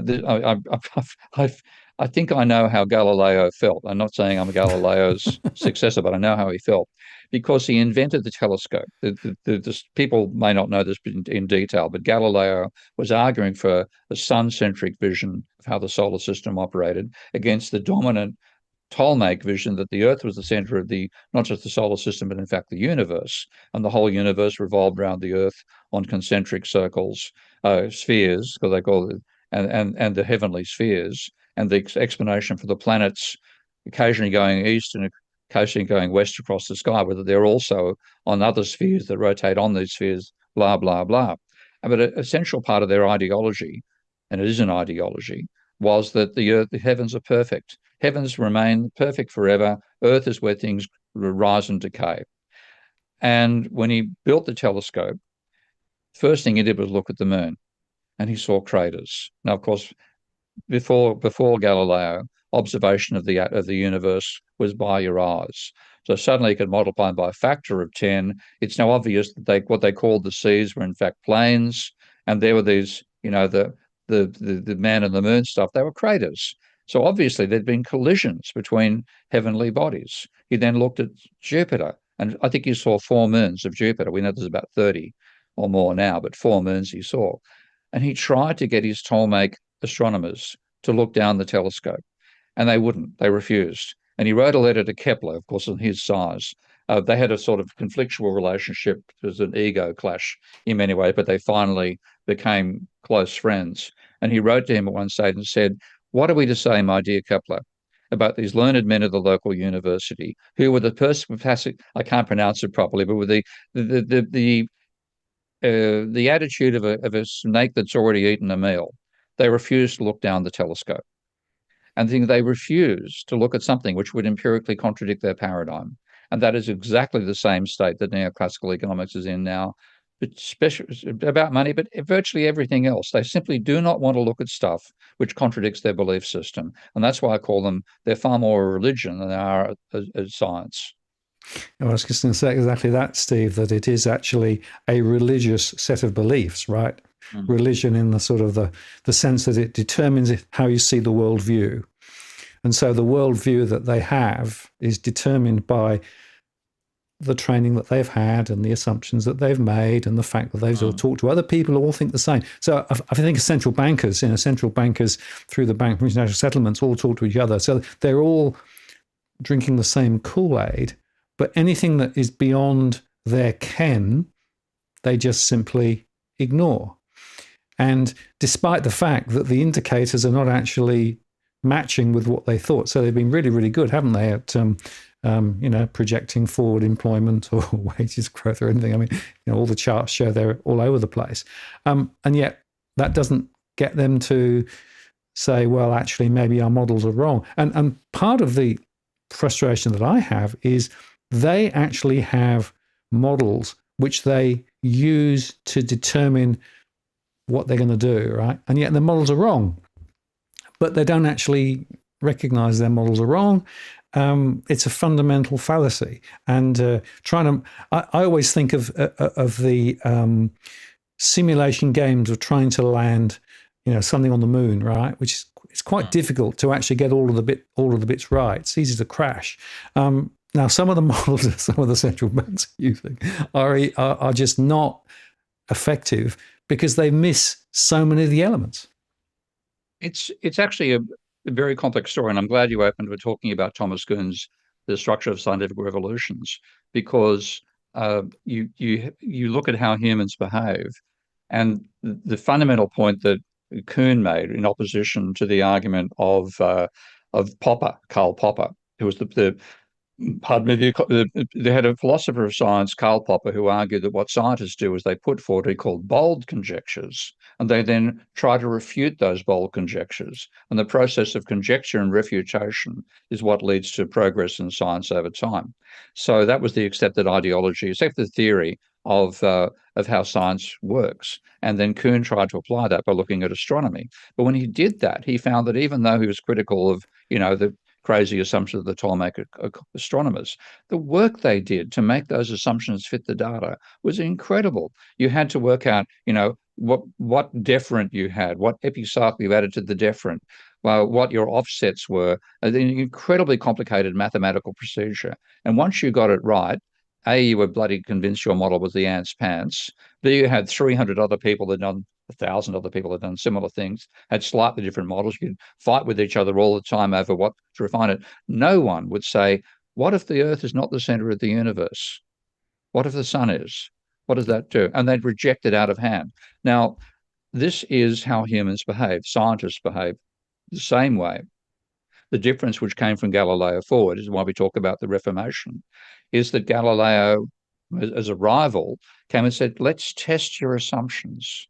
Speaker 2: I think I know how Galileo felt. I'm not saying I'm Galileo's successor, but I know how he felt, because he invented the telescope. People may not know this in detail, but Galileo was arguing for a sun-centric vision of how the solar system operated against the dominant Ptolemaic vision that the Earth was the center of not just the solar system, but in fact the universe, and the whole universe revolved around the Earth on concentric circles, spheres, because they call it, and the heavenly spheres, and the explanation for the planets occasionally going east and occasionally going west across the sky, whether they're also on other spheres that rotate on these spheres, blah, blah, blah. But an essential part of their ideology, and it is an ideology, was that the heavens are perfect. Heavens remain perfect forever. Earth is where things rise and decay. And when he built the telescope, first thing he did was look at the moon, and he saw craters. Now, of course, before Galileo, observation of the universe was by your eyes. So suddenly you could multiply by a factor of 10. It's now obvious that what they called the seas were in fact plains, and there were these, the man and the moon stuff, they were craters. So obviously there'd been collisions between heavenly bodies. He then looked at Jupiter, and I think he saw 4 moons of Jupiter. We know there's about 30 or more now, but 4 moons he saw. And he tried to get his Ptolemaic astronomers to look down the telescope, and they wouldn't. They refused. And he wrote a letter to Kepler, of course, in his size. They had a sort of conflictual relationship. It was an ego clash in many ways, but they finally became close friends. And he wrote to him at one stage and said, what are we to say, my dear Kepler, about these learned men of the local university who were I can't pronounce it properly, but with the attitude of a snake that's already eaten a meal. They refused to look down the telescope. And they refused to look at something which would empirically contradict their paradigm. And that is exactly the same state that neoclassical economics is in now, especially about money, but virtually everything else. They simply do not want to look at stuff which contradicts their belief system. And that's why I call them, they're far more a religion than they are a science.
Speaker 1: I was just going to say exactly that, Steve, that it is actually a religious set of beliefs, right? Mm. Religion in the sort of the sense that it determines how you see the worldview. And so the worldview that they have is determined by the training that they've had and the assumptions that they've made and the fact that they've talked to other people who all think the same. So I think central bankers through the Bank for International Settlements all talk to each other. So they're all drinking the same Kool-Aid, but anything that is beyond their ken, they just simply ignore. And despite the fact that the indicators are not actually matching with what they thought, so they've been really, really good, haven't they, at projecting forward employment or wages growth or anything. I mean, all the charts show they're all over the place, and yet that doesn't get them to say, well, actually, maybe our models are wrong. And part of the frustration that I have is they actually have models which they use to determine what they're going to do, right? And yet the models are wrong, but they don't actually recognize their models are wrong. It's a fundamental fallacy. And I always think of the simulation games of trying to land, something on the moon, right? Which is it's quite difficult to actually get all of the bits right. It's easy to crash. Now, some of the models that some of the central banks are using are just not effective because they miss so many of the elements.
Speaker 2: It's actually a very complex story, and I'm glad you opened with talking about Thomas Kuhn's The Structure of Scientific Revolutions, because you look at how humans behave, and the fundamental point that Kuhn made in opposition to the argument of Popper, Karl Popper, who was pardon me, they had a philosopher of science, Karl Popper, who argued that what scientists do is they put forward what he called bold conjectures, and they then try to refute those bold conjectures. And the process of conjecture and refutation is what leads to progress in science over time. So that was the accepted ideology, accepted theory of how science works. And then Kuhn tried to apply that by looking at astronomy. But when he did that, he found that even though he was critical of, the crazy assumptions of the Ptolemaic astronomers, the work they did to make those assumptions fit the data was incredible. You had to work out, what deferent you had, what epicycle you added to the deferent, what your offsets were, an incredibly complicated mathematical procedure. And once you got it right, A, you were bloody convinced your model was the ant's pants. B, you had 300 other people that done 1,000 other people had done similar things, had slightly different models. You'd fight with each other all the time over what to refine it. No one would say, what if the Earth is not the center of the universe? What if the sun is? What does that do? And they'd reject it out of hand. Now, this is how humans behave. Scientists behave the same way. The difference which came from Galileo forward is why we talk about the Reformation, is that Galileo, as a rival, came and said, let's test your assumptions.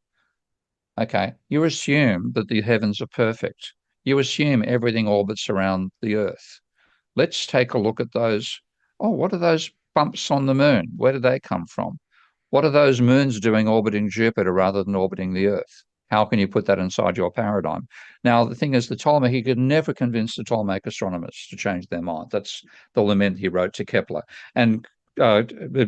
Speaker 2: Okay, you assume that the heavens are perfect. You assume everything orbits around the Earth. Let's take a look at those. Oh, what are those bumps on the moon? Where do they come from? What are those moons doing orbiting Jupiter rather than orbiting the Earth? How can you put that inside your paradigm? Now, the thing is, he could never convince the Ptolemaic astronomers to change their mind. That's the lament he wrote to Kepler. And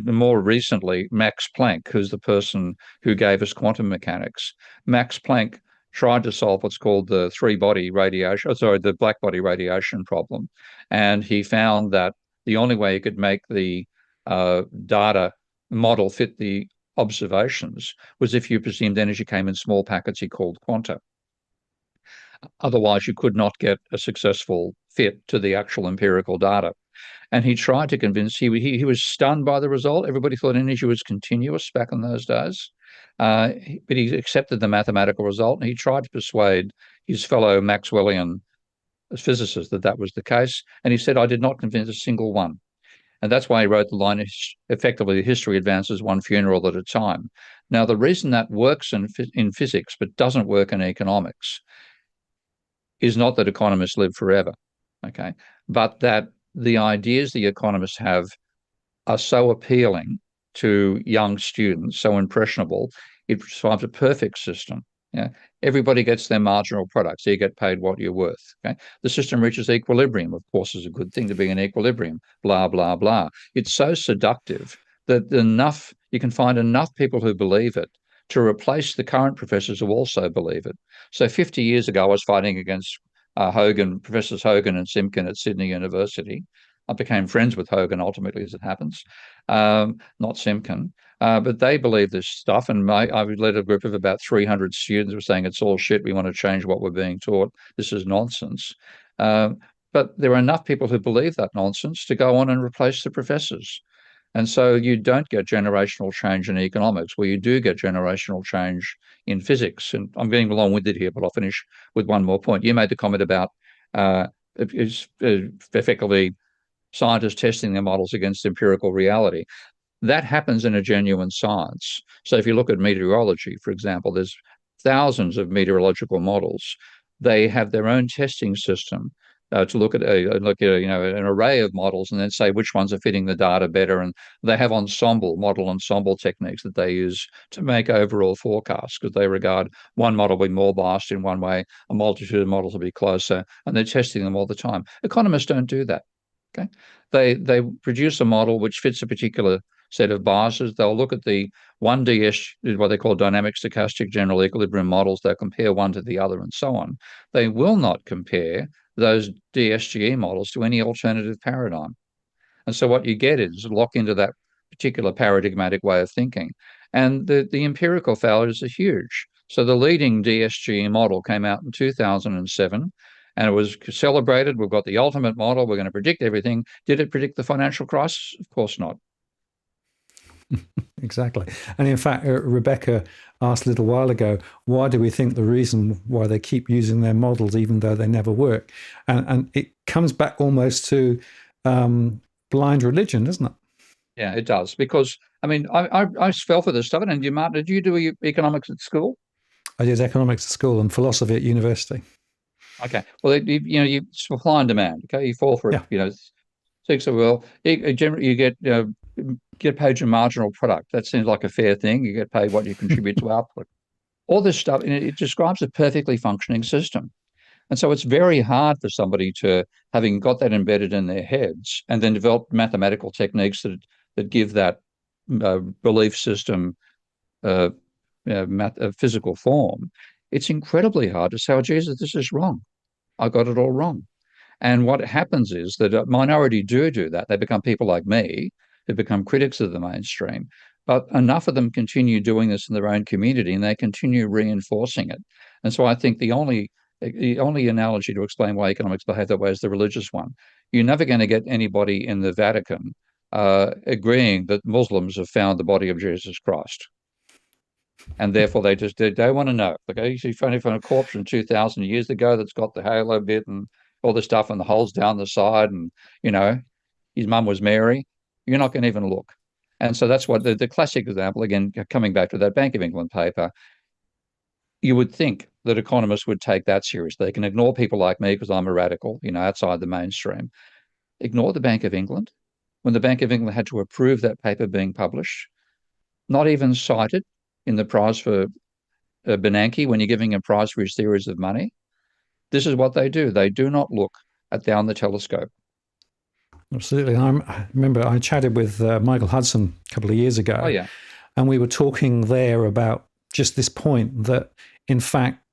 Speaker 2: more recently, Max Planck, who's the person who gave us quantum mechanics. Max Planck tried to solve what's called the the black body radiation problem. And he found that the only way he could make the data model fit the observations was if you presumed energy came in small packets he called quanta. Otherwise, you could not get a successful fit to the actual empirical data. And he tried to convince, he was stunned by the result. Everybody thought energy was continuous back in those days. But he accepted the mathematical result, and he tried to persuade his fellow Maxwellian physicists that was the case. And he said, I did not convince a single one. And that's why he wrote the line, effectively, history advances one funeral at a time. Now, the reason that works in physics but doesn't work in economics is not that economists live forever, okay, but that the ideas the economists have are so appealing to young students, so impressionable, it provides a perfect system. Yeah, everybody gets their marginal product, so you get paid what you're worth. Okay, the system reaches equilibrium. Of course, is a good thing to be in equilibrium. Blah blah blah. It's so seductive that you can find enough people who believe it to replace the current professors who also believe it. So 50 years ago, I was fighting against Professors Hogan and Simkin at Sydney University. I became friends with Hogan ultimately, as it happens, not Simkin. But they believe this stuff, and I led a group of about 300 students who were saying it's all shit. We want to change what we're being taught. This is nonsense. But there are enough people who believe that nonsense to go on and replace the professors. And so you don't get generational change in economics, where you do get generational change in physics. And I'm getting long-winded here, but I'll finish with one more point. You made the comment about effectively scientists testing their models against empirical reality. That happens in a genuine science. So if you look at meteorology, for example, there's thousands of meteorological models. They have their own testing system to look at an array of models and then say which ones are fitting the data better. And they have model ensemble techniques that they use to make overall forecasts, because they regard one model being more biased in one way, a multitude of models will be closer, and they're testing them all the time. Economists don't do that. Okay, they produce a model which fits a particular set of biases. They'll look at the 1DS, what they call dynamic stochastic general equilibrium models. They'll compare one to the other and so on. They will not compare those DSGE models to any alternative paradigm. And so what you get is lock into that particular paradigmatic way of thinking. And the empirical failures are huge. So the leading DSGE model came out in 2007, and it was celebrated. We've got the ultimate model. We're going to predict everything. Did it predict the financial crisis? Of course not.
Speaker 1: Exactly. And in fact, Rebecca asked a little while ago, why do we think the reason why they keep using their models, even though they never work? And it comes back almost to blind religion, doesn't it?
Speaker 2: Yeah, it does. Because, I mean, I fell for this stuff. And you, Martin, did you do economics at school?
Speaker 1: I did economics at school and philosophy at university.
Speaker 2: Okay. Well, you supply and demand. Okay. You fall for it,
Speaker 1: Yeah.
Speaker 2: So, well, you get paid your marginal product. That seems like a fair thing. You get paid what you contribute to output. All this stuff, it describes a perfectly functioning system. And so it's very hard for somebody to, having got that embedded in their heads, and then develop mathematical techniques that give that belief system a physical form. It's incredibly hard to say, oh, Jesus, this is wrong. I got it all wrong. And what happens is that a minority do that. They become people like me, who become critics of the mainstream. But enough of them continue doing this in their own community, and they continue reinforcing it. And so I think the only analogy to explain why economics behave that way is the religious one. You're never going to get anybody in the Vatican agreeing that Muslims have found the body of Jesus Christ. And therefore they want to know. Okay, you find a corpse from 2,000 years ago that's got the halo bit and all this stuff and the holes down the side, and his mum was Mary. You're not going to even look. And so that's what the classic example, again, coming back to that Bank of England paper, you would think that economists would take that seriously. They can ignore people like me because I'm a radical, outside the mainstream. Ignore the Bank of England when the Bank of England had to approve that paper being published, not even cited in the prize for Bernanke when you're giving a prize for his theories of money. This is what they do. They do not look down the telescope.
Speaker 1: Absolutely. I remember I chatted with Michael Hudson a couple of years ago.
Speaker 2: Oh, yeah.
Speaker 1: And we were talking there about just this point that, in fact,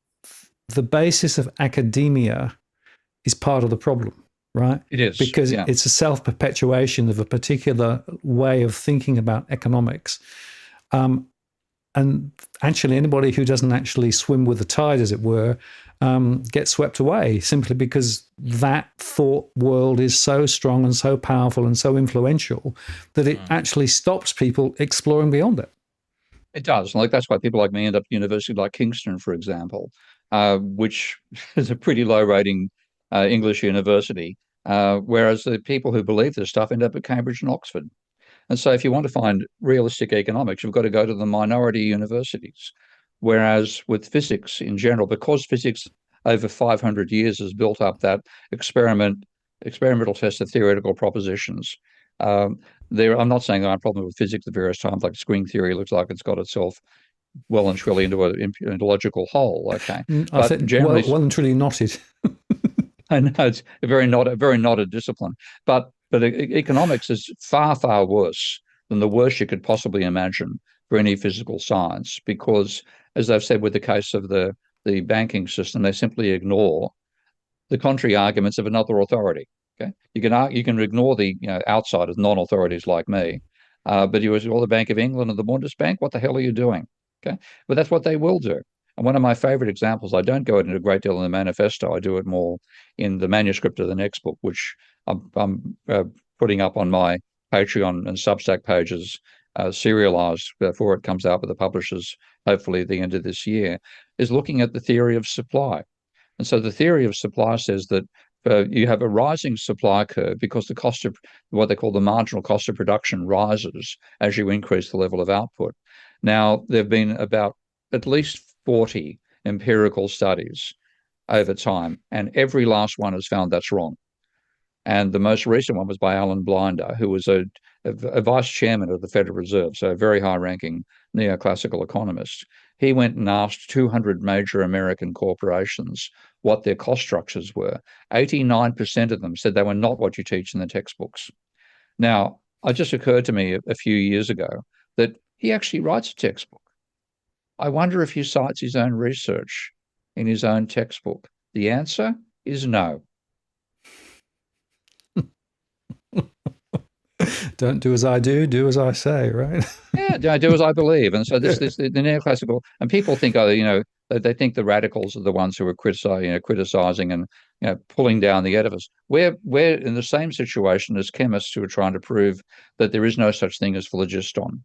Speaker 1: the basis of academia is part of the problem, right?
Speaker 2: It is.
Speaker 1: Because it's a self-perpetuation of a particular way of thinking about economics. And actually, anybody who doesn't actually swim with the tide, as it were, gets swept away simply because that thought world is so strong and so powerful and so influential that it actually stops people exploring beyond it.
Speaker 2: It does. Like, that's why people like me end up at university like Kingston, for example, which is a pretty low rating English university, whereas the people who believe this stuff end up at Cambridge and Oxford. And so if you want to find realistic economics, you've got to go to the minority universities. Whereas with physics in general, because physics over 500 years has built up that experimental test of theoretical propositions. I'm not saying there aren't problems with physics at various times, like string theory looks like it's got itself well and truly into a logical whole. Okay,
Speaker 1: I think generally well and truly knotted.
Speaker 2: I know it's a very knotted discipline, but economics is far, far worse than the worst you could possibly imagine for any physical science, because, as they've said with the case of the banking system, they simply ignore the contrary arguments of another authority. Okay, you can ignore the outsiders, non-authorities like me, but you ignore the Bank of England and the Bundesbank. What the hell are you doing? Okay, but that's what they will do. And one of my favorite examples, I don't go into a great deal in the manifesto. I do it more in the manuscript of the next book, which I'm putting up on my Patreon and Substack pages serialized before it comes out with the publishers, hopefully at the end of this year, is looking at the theory of supply. And so the theory of supply says that you have a rising supply curve because the cost of what they call the marginal cost of production rises as you increase the level of output. Now, there have been about at least 40 empirical studies over time, and every last one has found that's wrong. And the most recent one was by Alan Blinder, who was a vice chairman of the Federal Reserve, so a very high-ranking neoclassical economist. He went and asked 200 major American corporations what their cost structures were. 89% of them said they were not what you teach in the textbooks. Now, it just occurred to me a few years ago that he actually writes a textbook. I wonder if he cites his own research in his own textbook. The answer is no.
Speaker 1: Don't do as I do as I say, right?
Speaker 2: Yeah, do as I believe. And so the neoclassical, and people think, they think the radicals are the ones who are criticizing and pulling down the edifice. We're in the same situation as chemists who are trying to prove that there is no such thing as phlogiston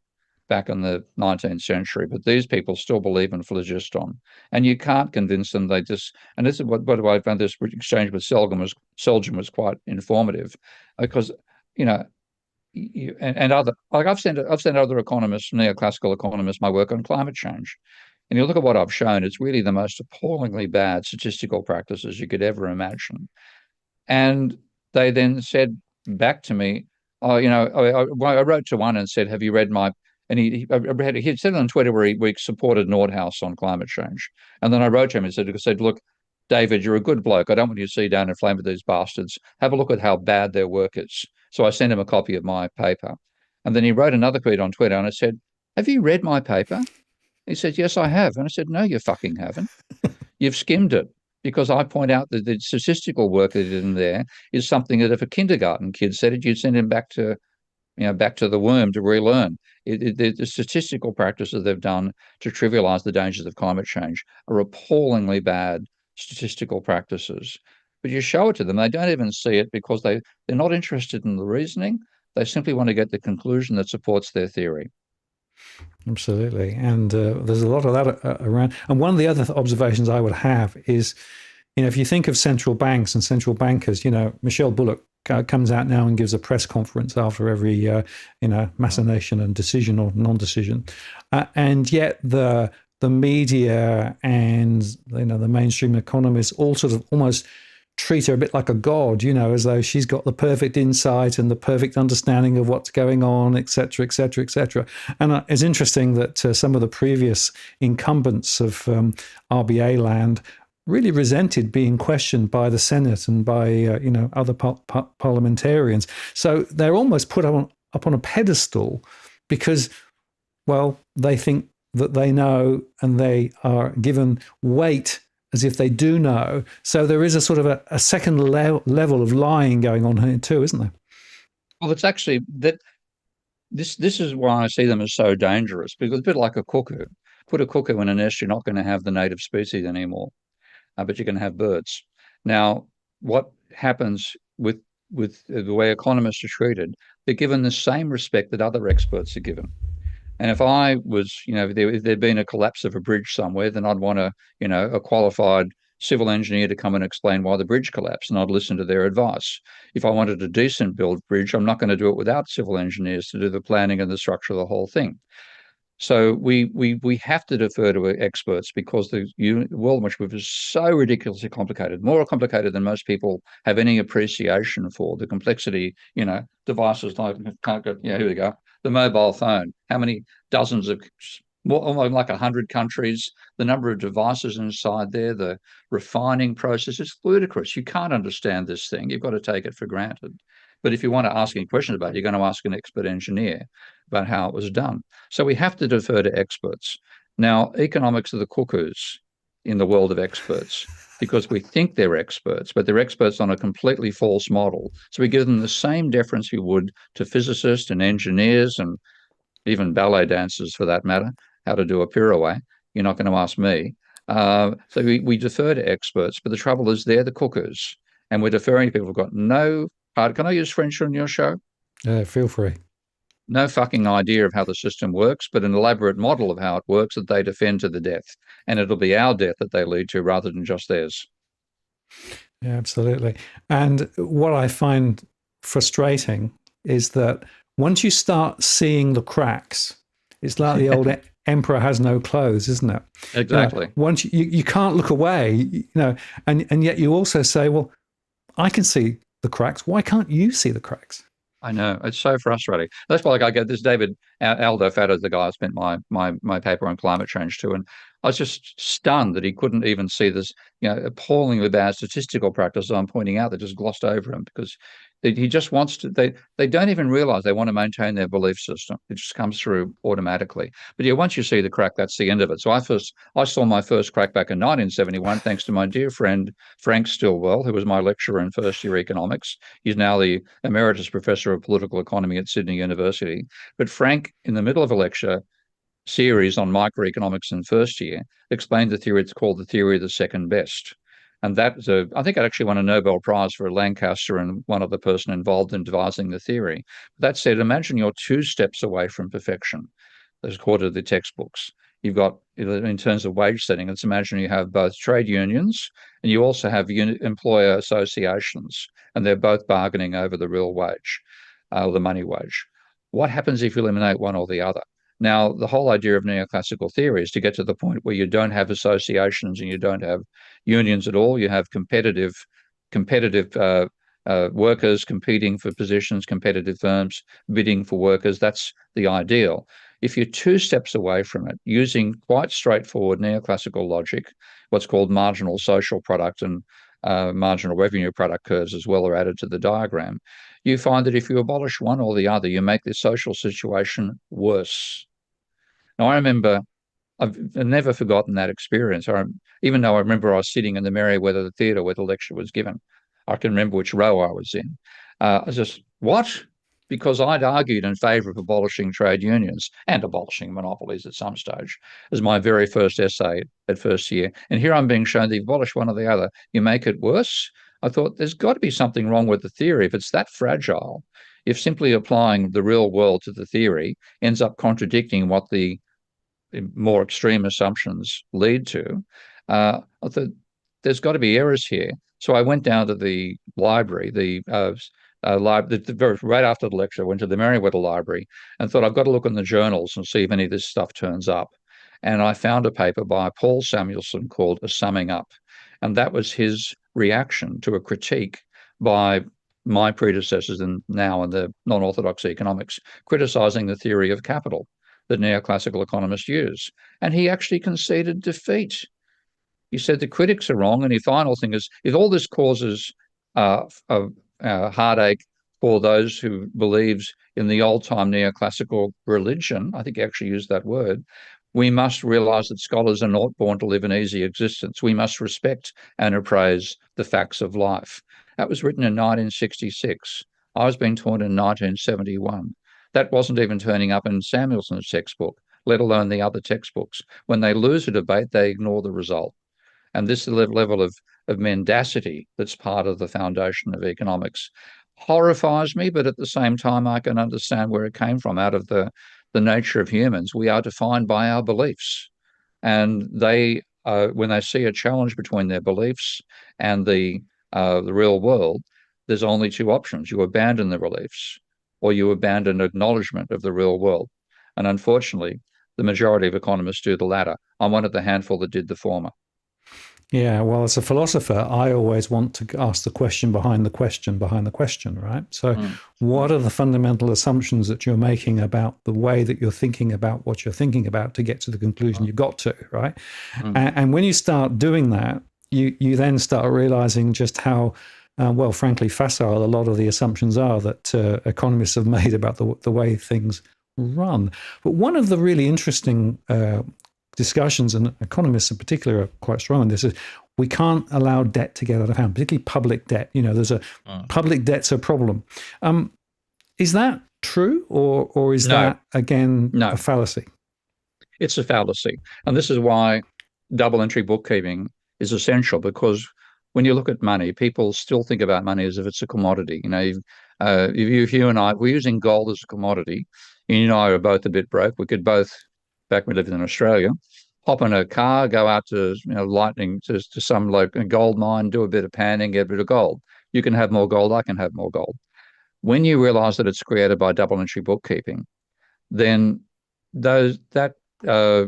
Speaker 2: back in the 19th century. But these people still believe in phlogiston, and you can't convince them. They just, and this is what I found this exchange with Selgin was quite informative, because and other, like I've sent other economists, neoclassical economists, my work on climate change, and you look at what I've shown, it's really the most appallingly bad statistical practices you could ever imagine. And they then said back to me, I wrote to one and said, "Have you read my?" And he said on Twitter where he supported Nordhaus on climate change, and then I wrote to him and said, "Look, David, you're a good bloke. I don't want you to see down and flame with these bastards. Have a look at how bad their work is." So I sent him a copy of my paper. And then he wrote another tweet on Twitter and I said, "Have you read my paper?" He said, "Yes, I have." And I said, "No, you fucking haven't. You've skimmed it." Because I point out that the statistical work that is in there is something that if a kindergarten kid said it, you'd send him back to the womb to relearn. The statistical practices they've done to trivialize the dangers of climate change are appallingly bad statistical practices. But you show it to them, they don't even see it because they're not interested in the reasoning. They simply want to get the conclusion that supports their theory.
Speaker 1: Absolutely. And there's a lot of that around. And one of the other observations I would have is, if you think of central banks and central bankers, Michelle Bullock comes out now and gives a press conference after every, machination and decision or non-decision. And yet the media and, the mainstream economists all sort of almost treat her a bit like a god, as though she's got the perfect insight and the perfect understanding of what's going on, et cetera, et cetera, et cetera. And it's interesting that some of the previous incumbents of RBA land really resented being questioned by the Senate and by, other parliamentarians. So they're almost put up on a pedestal because, well, they think that they know and they are given weight as if they do know. So there is a sort of a second level of lying going on here too, isn't there?
Speaker 2: Well, it's actually that this is why I see them as so dangerous, because it's a bit like a cuckoo. Put a cuckoo in a nest, you're not going to have the native species anymore, but you can have birds. Now, what happens with the way economists are treated, they're given the same respect that other experts are given. And if I was, if there'd been a collapse of a bridge somewhere, then I'd want a qualified civil engineer to come and explain why the bridge collapsed, and I'd listen to their advice. If I wanted a decent built bridge, I'm not going to do it without civil engineers to do the planning and the structure of the whole thing. So we have to defer to experts because the world in which we live is so ridiculously complicated, more complicated than most people have any appreciation for. The complexity, devices like, here we go, the mobile phone. How many dozens of, almost like 100 countries, the number of devices inside there, the refining process is ludicrous. You can't understand this thing. You've got to take it for granted. But if you want to ask any questions about it, you're going to ask an expert engineer about how it was done. So we have to defer to experts. Now, economics are the cuckoos in the world of experts because we think they're experts, but they're experts on a completely false model. So we give them the same deference we would to physicists and engineers and even ballet dancers for that matter, how to do a pirouette. You're not going to ask me. So we defer to experts, but the trouble is they're the cuckoos, and we're deferring to people who've got no. Can I use French on your show?
Speaker 1: Feel free.
Speaker 2: No fucking idea of how the system works, but an elaborate model of how it works that they defend to the death. And it'll be our death that they lead to rather than just theirs.
Speaker 1: Yeah, absolutely. And what I find frustrating is that once you start seeing the cracks, it's like the old emperor has no clothes, isn't it?
Speaker 2: Exactly.
Speaker 1: Once you can't look away, and yet you also say, well, I can see the cracks. Why can't you see the cracks?
Speaker 2: I know, it's so frustrating. That's why, like, I get this David Aldo Fatto, the guy I spent my paper on climate change to, and I was just stunned that he couldn't even see this, appallingly bad statistical practice I'm pointing out that just glossed over him because he just wants to. They don't even realize they want to maintain their belief system. It just comes through automatically. But yeah, once you see the crack, that's the end of it. So I saw my first crack back in 1971, thanks to my dear friend Frank Stilwell, who was my lecturer in first year economics. He's now the emeritus professor of political economy at Sydney University. But Frank, in the middle of a lecture series on microeconomics in first year, explained the theory. It's called the theory of the second best. And I think it actually won a Nobel Prize for Lancaster and one other person involved in devising the theory. That said, imagine you're 2 steps away from perfection, as quoted in the textbooks. You've got, in terms of wage setting, let's imagine you have both trade unions and you also have employer associations, and they're both bargaining over the real wage, the money wage. What happens if you eliminate one or the other? Now, the whole idea of neoclassical theory is to get to the point where you don't have associations and you don't have unions at all. You have competitive workers competing for positions, competitive firms bidding for workers. That's the ideal. If you're 2 steps away from it, using quite straightforward neoclassical logic, what's called marginal social product and marginal revenue product curves as well are added to the diagram, you find that if you abolish one or the other, you make the social situation worse. Now, I remember, I've never forgotten that experience. Even though I remember I was sitting in the Merriweather Theatre where the lecture was given, I can remember which row I was in. I was just, what? Because I'd argued in favour of abolishing trade unions and abolishing monopolies at some stage as my very first essay at first year. And here I'm being shown that you abolish one or the other, you make it worse. I thought there's got to be something wrong with the theory if it's that fragile. If simply applying the real world to the theory ends up contradicting what the more extreme assumptions lead to, I thought there's got to be errors here. So I went down to the library, right after the lecture, I went to the Merriweather Library and thought I've got to look in the journals and see if any of this stuff turns up. And I found a paper by Paul Samuelson called A Summing Up. And that was his reaction to a critique by my predecessors and now in the non-orthodox economics, criticizing the theory of capital that neoclassical economists use. And he actually conceded defeat. He said the critics are wrong. And the final thing is, if all this causes a heartache for those who believes in the old-time neoclassical religion, I think he actually used that word, we must realize that scholars are not born to live an easy existence. We must respect and appraise the facts of life. That was written in 1966. I was being taught in 1971. That wasn't even turning up in Samuelson's textbook, let alone the other textbooks. When they lose a debate, they ignore the result. And this level of mendacity that's part of the foundation of economics horrifies me, but at the same time, I can understand where it came from. Out of the nature of humans, we are defined by our beliefs. And they, when they see a challenge between their beliefs and the real world, there's only 2 options. You abandon the beliefs or you abandon acknowledgement of the real world. And unfortunately, the majority of economists do the latter. I'm one of the handful that did the former.
Speaker 1: Yeah, well, as a philosopher, I always want to ask the question behind the question behind the question, right? So, what are the fundamental assumptions that you're making about the way that you're thinking about what you're thinking about to get to the conclusion you got to, right? And when you start doing that, you then start realizing just how, well, frankly, facile a lot of the assumptions are that economists have made about the way things run. But one of the really interesting discussions, and economists in particular are quite strong on this, is we can't allow debt to get out of hand, particularly public debt. There's a public debt's a problem. Is that true, or is that again a fallacy?
Speaker 2: It's a fallacy, and this is why double entry bookkeeping is essential, because when you look at money, people still think about money as if it's a commodity. If you and I, we're using gold as a commodity, you and I are both a bit broke. We could both, back when we lived in Australia, hop in a car, go out to lightning to some local gold mine, do a bit of panning, get a bit of gold. You can have more gold, I can have more gold. When you realize that it's created by double entry bookkeeping, then that uh,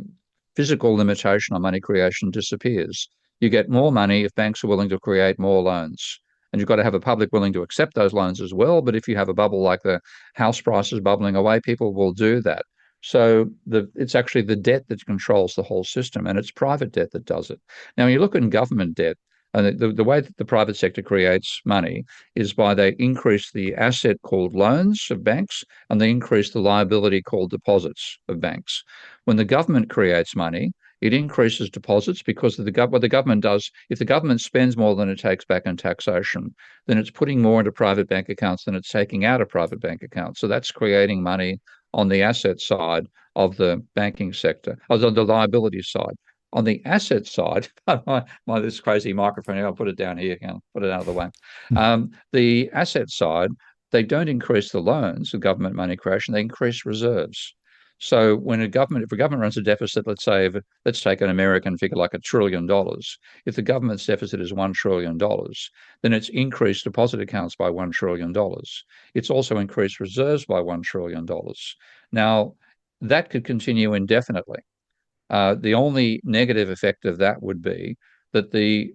Speaker 2: physical limitation on money creation disappears. You get more money if banks are willing to create more loans. And you've got to have a public willing to accept those loans as well. But if you have a bubble like the house prices bubbling away, people will do that. So it's actually the debt that controls the whole system, and it's private debt that does it. Now, when you look at government debt, and the way that the private sector creates money is by they increase the asset called loans of banks and they increase the liability called deposits of banks. When the government creates money, it increases deposits because of what the government does. If the government spends more than it takes back in taxation, then it's putting more into private bank accounts than it's taking out of private bank accounts. So that's creating money on the asset side of the banking sector, on the liability side. On the asset side, this crazy microphone, I'll put it down here, put it out of the way. The asset side, they don't increase the loans, the government money creation, they increase reserves. So if a government runs a deficit, let's take an American figure like $1 trillion. If the government's deficit is $1 trillion, then it's increased deposit accounts by $1 trillion. It's also increased reserves by $1 trillion. Now, that could continue indefinitely. The only negative effect of that would be that the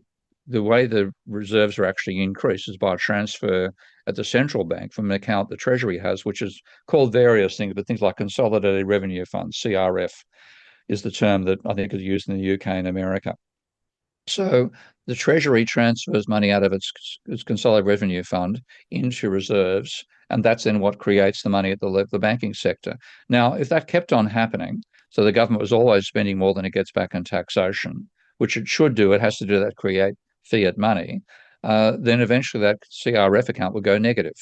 Speaker 2: way the reserves are actually increased is by a transfer at the central bank from an account the Treasury has, which is called various things, but things like Consolidated Revenue Funds, CRF, is the term that I think is used in the UK and America. So the Treasury transfers money out of its Consolidated Revenue Fund into reserves, and that's then what creates the money at the banking sector. Now, if that kept on happening, so the government was always spending more than it gets back in taxation, which it should do, it has to do that, create fiat money, then eventually that CRF account will go negative.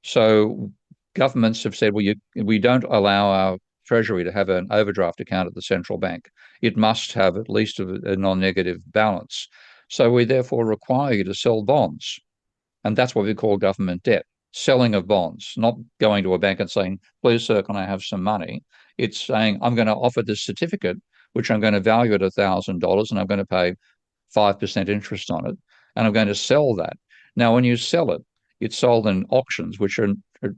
Speaker 2: So governments have said, well, we don't allow our Treasury to have an overdraft account at the central bank. It must have at least a non-negative balance. So we therefore require you to sell bonds. And that's what we call government debt, selling of bonds, not going to a bank and saying, please, sir, can I have some money? It's saying, I'm going to offer this certificate, which I'm going to value at $1,000 and I'm going to pay 5% interest on it. And I'm going to sell that. Now, when you sell it, it's sold in auctions, which are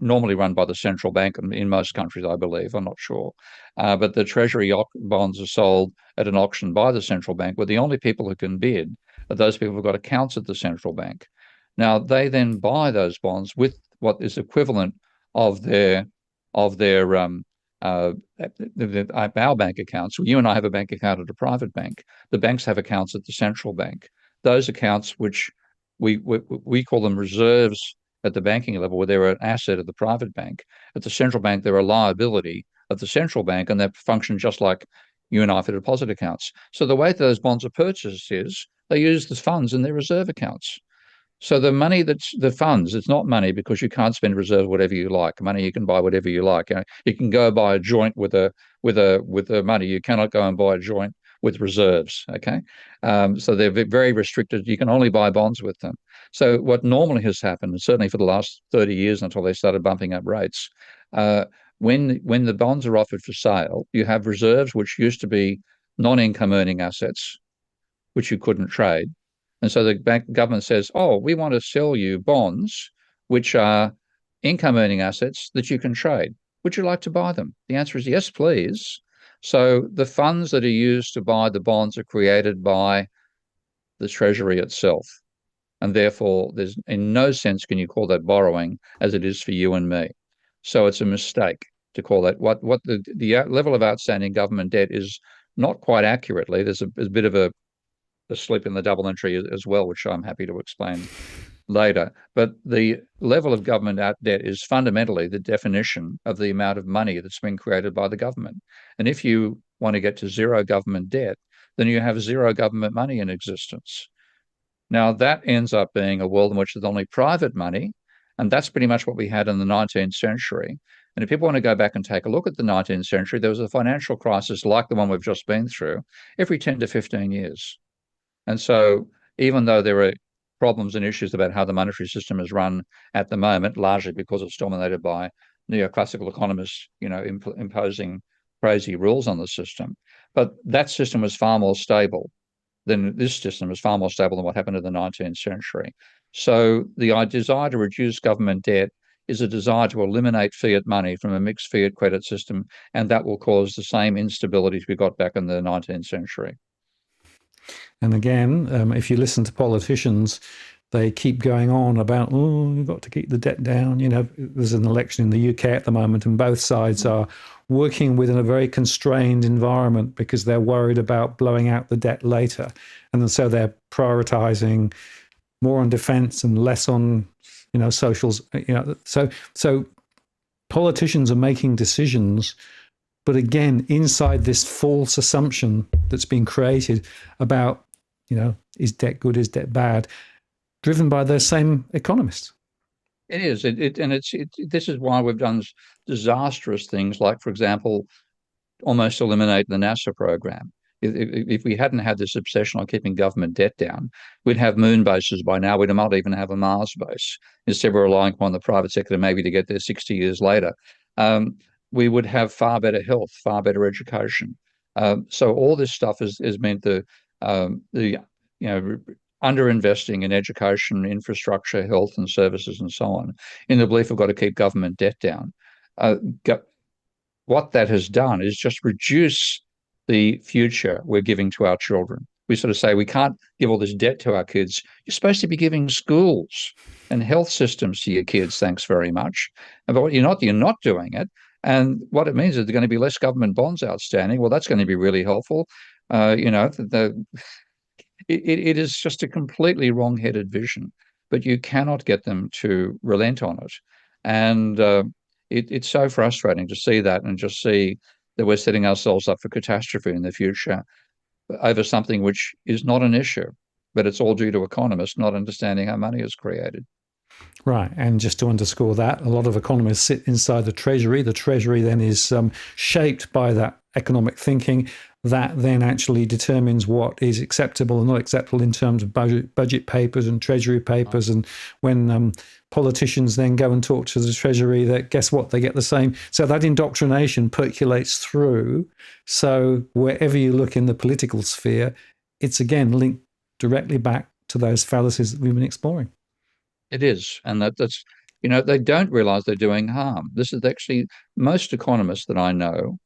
Speaker 2: normally run by the central bank in most countries, I believe. I'm not sure. But the Treasury bonds are sold at an auction by the central bank, where the only people who can bid are those people who've got accounts at the central bank. Now, they then buy those bonds with what is equivalent of our bank accounts. You and I have a bank account at a private bank. The banks have accounts at the central bank. Those accounts, which we call them reserves at the banking level, where they're an asset of the private bank. At the central bank, they're a liability of the central bank, and they function just like you and I for deposit accounts. So the way those bonds are purchased is they use the funds in their reserve accounts. So the money that's the funds, it's not money because you can't spend reserve whatever you like. Money you can buy whatever you like. You can go buy a joint with the money. You cannot go and buy a joint with reserves. Okay, so they're very restricted. You can only buy bonds with them. So what normally has happened, and certainly for the last 30 years until they started bumping up rates, when the bonds are offered for sale, you have reserves which used to be non-income earning assets, which you couldn't trade. And so the government says, oh, we want to sell you bonds, which are income earning assets that you can trade. Would you like to buy them? The answer is yes, please. So the funds that are used to buy the bonds are created by the Treasury itself. And therefore, there's in no sense can you call that borrowing as it is for you and me. So it's a mistake to call that. What the level of outstanding government debt is not quite accurately. There's a bit of a slip in the double entry as well, which I'm happy to explain later. But the level of government debt is fundamentally the definition of the amount of money that's been created by the government. And if you want to get to zero government debt, then you have zero government money in existence. Now, that ends up being a world in which there's only private money, and that's pretty much what we had in the 19th century. And if people want to go back and take a look at the 19th century, there was a financial crisis like the one we've just been through every 10 to 15 years. And so even though there are problems and issues about how the monetary system is run at the moment, largely because it's dominated by neoclassical economists, imposing crazy rules on the system. But that system was far more stable than this system, was far more stable than what happened in the 19th century. So the desire to reduce government debt is a desire to eliminate fiat money from a mixed fiat credit system, and that will cause the same instabilities we got back in the 19th century.
Speaker 1: And again, if you listen to politicians, they keep going on about, oh, you've got to keep the debt down. There's an election in the UK at the moment, and both sides are working within a very constrained environment because they're worried about blowing out the debt later. And so they're prioritizing more on defense and less on, socials. So politicians are making decisions, but again, inside this false assumption that's been created about, is debt good, is debt bad, driven by those same economists.
Speaker 2: It is. This is why we've done disastrous things like, for example, almost eliminate the NASA program. If we hadn't had this obsession on keeping government debt down, we'd have moon bases by now. We'd not even have a Mars base. Instead, we're relying upon the private sector maybe to get there 60 years later. We would have far better health, far better education. So all this stuff has meant the underinvesting in education, infrastructure, health and services and so on, in the belief we've got to keep government debt down. What that has done is just reduce the future we're giving to our children. We sort of say we can't give all this debt to our kids. You're supposed to be giving schools and health systems to your kids, thanks very much. But you're not doing it. And what it means is there's going to be less government bonds outstanding. Well, that's going to be really helpful. It is just a completely wrong-headed vision, but you cannot get them to relent on it. And it's so frustrating to see that and just see that we're setting ourselves up for catastrophe in the future over something which is not an issue, but it's all due to economists not understanding how money is created.
Speaker 1: Right. And just to underscore that, a lot of economists sit inside the Treasury. The Treasury then is shaped by that economic thinking. That then actually determines what is acceptable and not acceptable in terms of budget papers and Treasury papers. And when politicians then go and talk to the Treasury, that guess what? They get the same. So that indoctrination percolates through. So wherever you look in the political sphere, it's again linked directly back to those fallacies that we've been exploring.
Speaker 2: It is. And that's, they don't realize they're doing harm. This is actually most economists that I know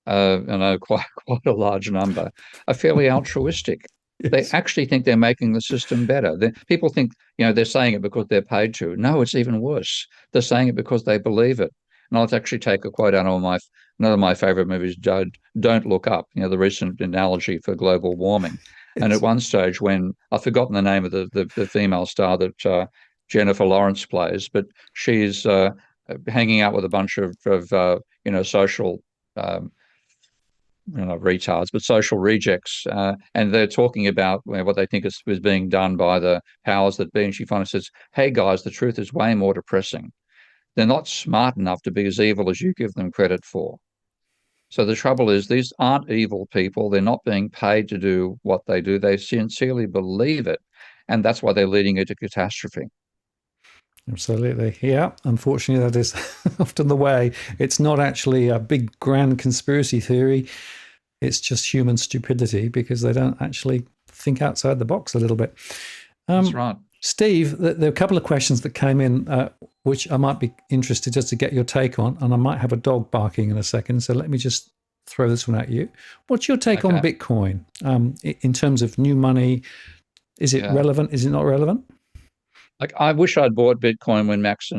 Speaker 2: quite a large number, are fairly altruistic. Yes. They actually think they're making the system better. People think, they're saying it because they're paid to. No, it's even worse. They're saying it because they believe it. And I'll actually take a quote out of one of my favorite movies, Don't Look Up, the recent analogy for global warming. Yes. And at one stage when, I've forgotten the name of the female star that Jennifer Lawrence plays, but she's hanging out with a bunch of social retards, but social rejects, and they're talking about what they think is being done by the powers that be. And she finally says, "Hey guys, the truth is way more depressing. They're not smart enough to be as evil as you give them credit for." So the trouble is, these aren't evil people. They're not being paid to do what they do. They sincerely believe it, and that's why they're leading it to catastrophe.
Speaker 1: Absolutely. Yeah. Unfortunately, that is often the way. It's not actually a big grand conspiracy theory. It's just human stupidity because they don't actually think outside the box a little bit.
Speaker 2: That's right.
Speaker 1: Steve, there are a couple of questions that came in, which I might be interested just to get your take on, and I might have a dog barking in a second. So let me just throw this one at you. What's your take on Bitcoin in terms of new money? Is it relevant? Is it not relevant?
Speaker 2: Like, I wish I'd bought Bitcoin when Max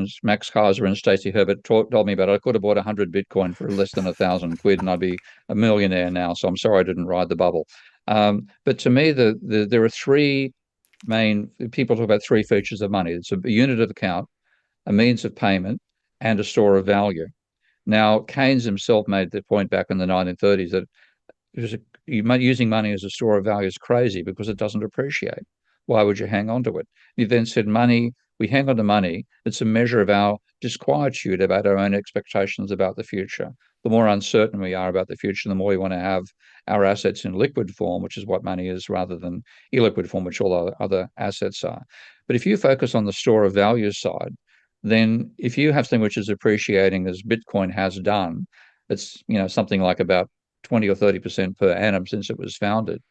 Speaker 2: Kaiser and Stacey Herbert told me about it. I could have bought 100 Bitcoin for less than £1,000 and I'd be a millionaire now. So I'm sorry I didn't ride the bubble. But to me, there are three main, people talk about three features of money. It's a unit of account, a means of payment, and a store of value. Now, Keynes himself made the point back in the 1930s that using money as a store of value is crazy because it doesn't appreciate. Why would you hang on to it? He then said money We hang on to money. It's a measure of our disquietude about our own expectations about the future. The more uncertain we are about the future, the more we want to have our assets in liquid form, which is what money is, rather than illiquid form, which all other assets are. But if you focus on the store of value side, then if you have something which is appreciating as Bitcoin has done, it's something like about 20 or 30% per annum since it was founded.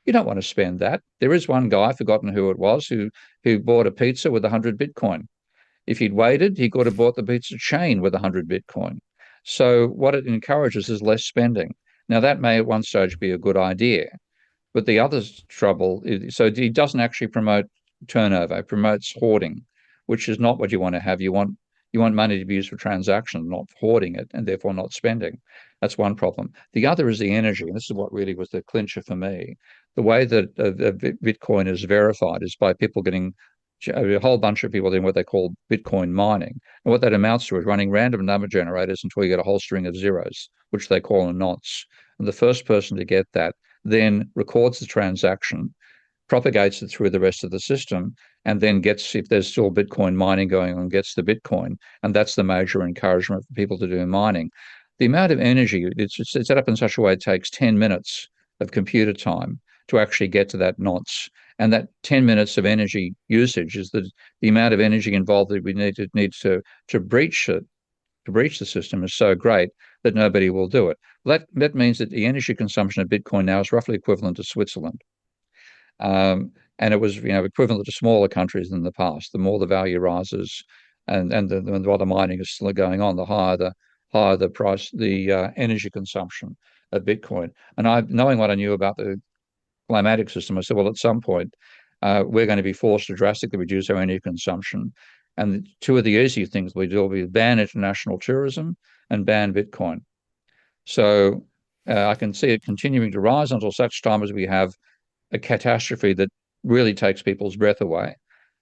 Speaker 2: You don't want to spend that. There is one guy, forgotten who it was, who bought a pizza with 100 Bitcoin. If he'd waited, he could have bought the pizza chain with 100 Bitcoin. So what it encourages is less spending. Now, that may at one stage be a good idea, but the other trouble is, so he doesn't actually promote turnover, it promotes hoarding, which is not what you want to have. You want money to be used for transactions, not hoarding it, and therefore not spending. That's one problem. The other is the energy, and this is what really was the clincher for me. The way that Bitcoin is verified is by people getting a whole bunch of people doing what they call Bitcoin mining. And what that amounts to is running random number generators until you get a whole string of zeros, which they call a nonce. And the first person to get that then records the transaction, propagates it through the rest of the system, and then gets, if there's still Bitcoin mining going on, gets the Bitcoin. And that's the major encouragement for people to do mining. The amount of energy, it's set up in such a way it takes 10 minutes of computer time to actually get to that nonce. And that 10 minutes of energy usage is the amount of energy involved that we need to breach it, to breach the system is so great that nobody will do it. That means that the energy consumption of Bitcoin now is roughly equivalent to Switzerland. And it was equivalent to smaller countries in the past. The more the value rises and while the mining is still going on, the higher the price, the energy consumption of Bitcoin. And knowing what I knew about the climatic system, I said, well, at some point, we're going to be forced to drastically reduce our energy consumption. And two of the easy things we do will be ban international tourism and ban Bitcoin. So I can see it continuing to rise until such time as we have a catastrophe that really takes people's breath away.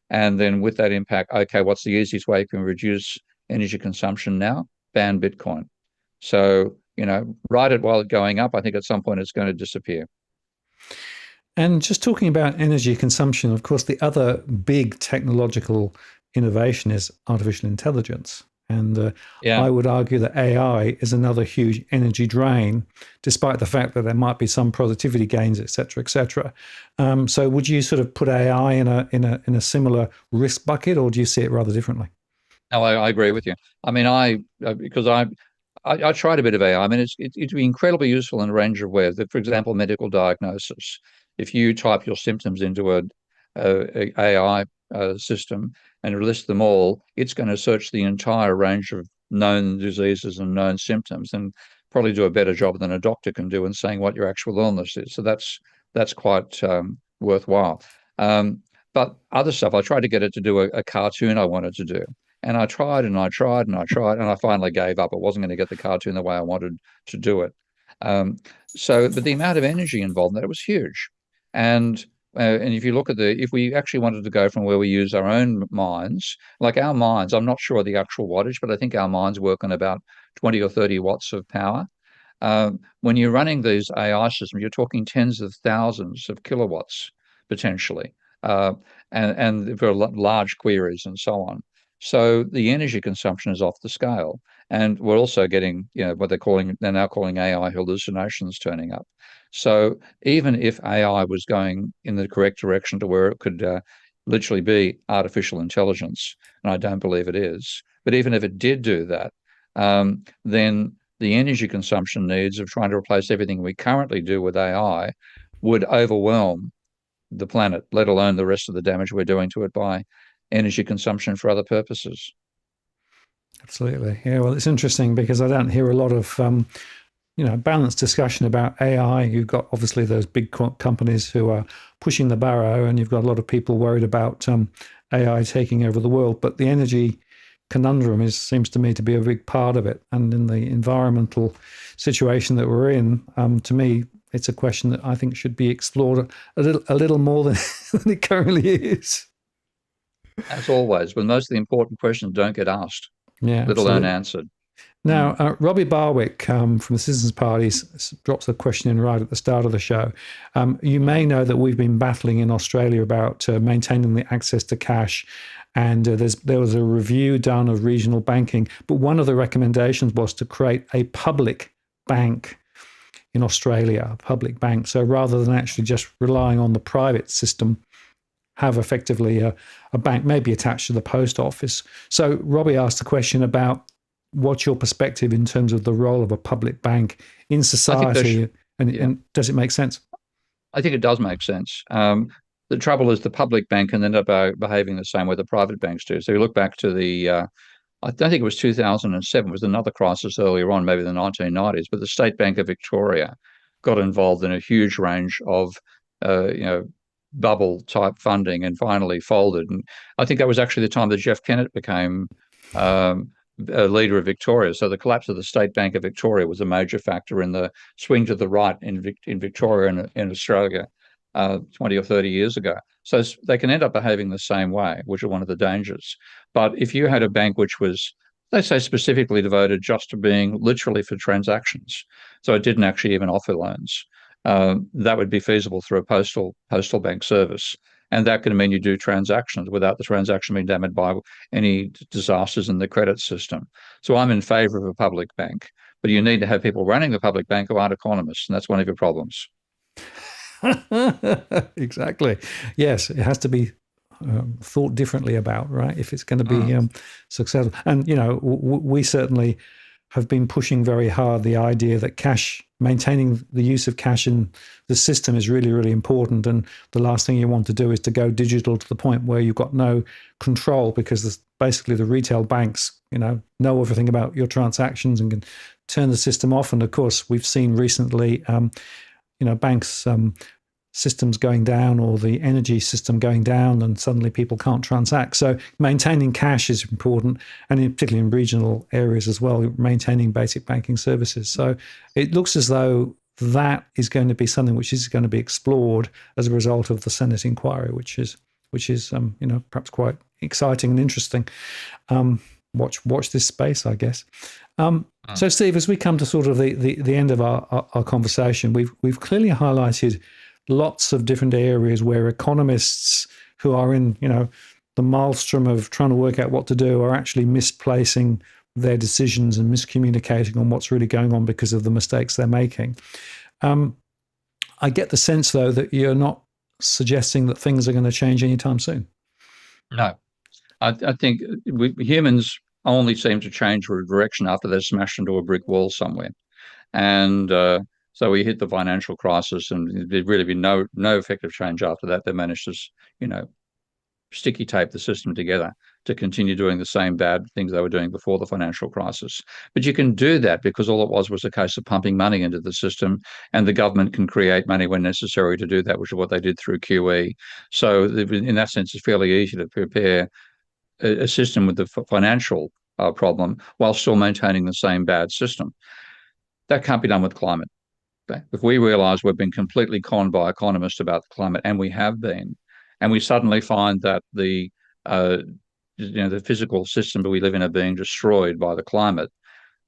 Speaker 2: And then with that impact, okay, what's the easiest way you can reduce energy consumption now? Ban Bitcoin. So, ride it while it's going up. I think at some point it's going to disappear.
Speaker 1: And just talking about energy consumption, of course, the other big technological innovation is artificial intelligence. And I would argue that AI is another huge energy drain, despite the fact that there might be some productivity gains, et cetera, et cetera. So would you sort of put AI in a similar risk bucket, or do you see it rather differently?
Speaker 2: No, I agree with you. I mean, because I tried a bit of AI. I mean, it'd be incredibly useful in a range of ways. For example, medical diagnosis. If you type your symptoms into a AI system and list them all, it's going to search the entire range of known diseases and known symptoms, and probably do a better job than a doctor can do in saying what your actual illness is. So that's quite worthwhile. But other stuff, I tried to get it to do a cartoon I wanted to do. And I tried and I tried and I tried, and I finally gave up. I wasn't going to get the cartoon the way I wanted to do it. But the amount of energy involved in that, it was huge. And if you look at if we actually wanted to go from where we use our own minds, like our minds, I'm not sure of the actual wattage, but I think our minds work on about 20 or 30 watts of power. When you're running these AI systems, you're talking tens of thousands of kilowatts potentially, and for large queries and so on. So the energy consumption is off the scale, and we're also getting, what they're now calling AI hallucinations turning up. So even if AI was going in the correct direction to where it could literally be artificial intelligence, and I don't believe it is, but even if it did do that, then the energy consumption needs of trying to replace everything we currently do with AI would overwhelm the planet, let alone the rest of the damage we're doing to it by energy consumption for other purposes.
Speaker 1: Absolutely. Yeah, well, it's interesting because I don't hear a lot of balanced discussion about AI. You've got obviously those big companies who are pushing the barrow, and you've got a lot of people worried about AI taking over the world. But the energy conundrum seems to me to be a big part of it. And in the environmental situation that we're in, to me, it's a question that I think should be explored a little more than it currently is.
Speaker 2: As always, but most of the important questions don't get asked, let alone answered.
Speaker 1: Now, Robbie Barwick from the Citizens Party drops a question in right at the start of the show. You may know that we've been battling in Australia about maintaining the access to cash And there was a review done of regional banking, but one of the recommendations was to create a public bank in Australia, a public bank. So rather than actually just relying on the private system, have effectively a bank maybe attached to the post office. So Robbie asked a question about what's your perspective in terms of the role of a public bank in society, and does it make sense?
Speaker 2: I think it does make sense. The trouble is the public bank can end up behaving the same way the private banks do. So you look back to I don't think it was 2007, it was another crisis earlier on, maybe the 1990s, but the State Bank of Victoria got involved in a huge range of, you know, bubble type funding and finally folded. And I think that was actually the time that Jeff Kennett became a leader of Victoria. So the collapse of the State Bank of Victoria was a major factor in the swing to the right in Victoria and in Australia 20 or 30 years ago. So they can end up behaving the same way, which are one of the dangers. But if you had a bank which was, they say, specifically devoted just to being literally for transactions, so it didn't actually even offer loans, that would be feasible through a postal bank service. And that can mean you do transactions without the transaction being damaged by any disasters in the credit system. So I'm in favour of a public bank, but you need to have people running the public bank who aren't economists, and that's one of your problems.
Speaker 1: Exactly. Yes, it has to be thought differently about, right? If it's going to be successful. And, you know, we certainly have been pushing very hard the idea that cash, maintaining the use of cash in the system is really, really important. And the last thing you want to do is to go digital to the point where you've got no control, because basically the retail banks, you know everything about your transactions and can turn the system off. And of course, we've seen recently, banks systems going down, or the energy system going down, and suddenly people can't transact. So maintaining cash is important, and particularly in regional areas as well, maintaining basic banking services. So it looks as though that is going to be something which is going to be explored as a result of the Senate inquiry, which is perhaps quite exciting and interesting. Watch this space, I guess. So Steve, as we come to sort of the end of our conversation, we've clearly highlighted lots of different areas where economists who are in, the maelstrom of trying to work out what to do are actually misplacing their decisions and miscommunicating on what's really going on because of the mistakes they're making. I get the sense, though, that you're not suggesting that things are going to change anytime soon.
Speaker 2: No, I think humans only seem to change direction after they're smashed into a brick wall somewhere. And so we hit the financial crisis, and there'd really been no effective change after that. They managed to, sticky tape the system together to continue doing the same bad things they were doing before the financial crisis. But you can do that because all it was a case of pumping money into the system, and the government can create money when necessary to do that, which is what they did through QE. So in that sense, it's fairly easy to prepare a system with the financial problem while still maintaining the same bad system. That can't be done with climate. If we realise we've been completely conned by economists about the climate, and we have been, and we suddenly find that the physical system that we live in are being destroyed by the climate,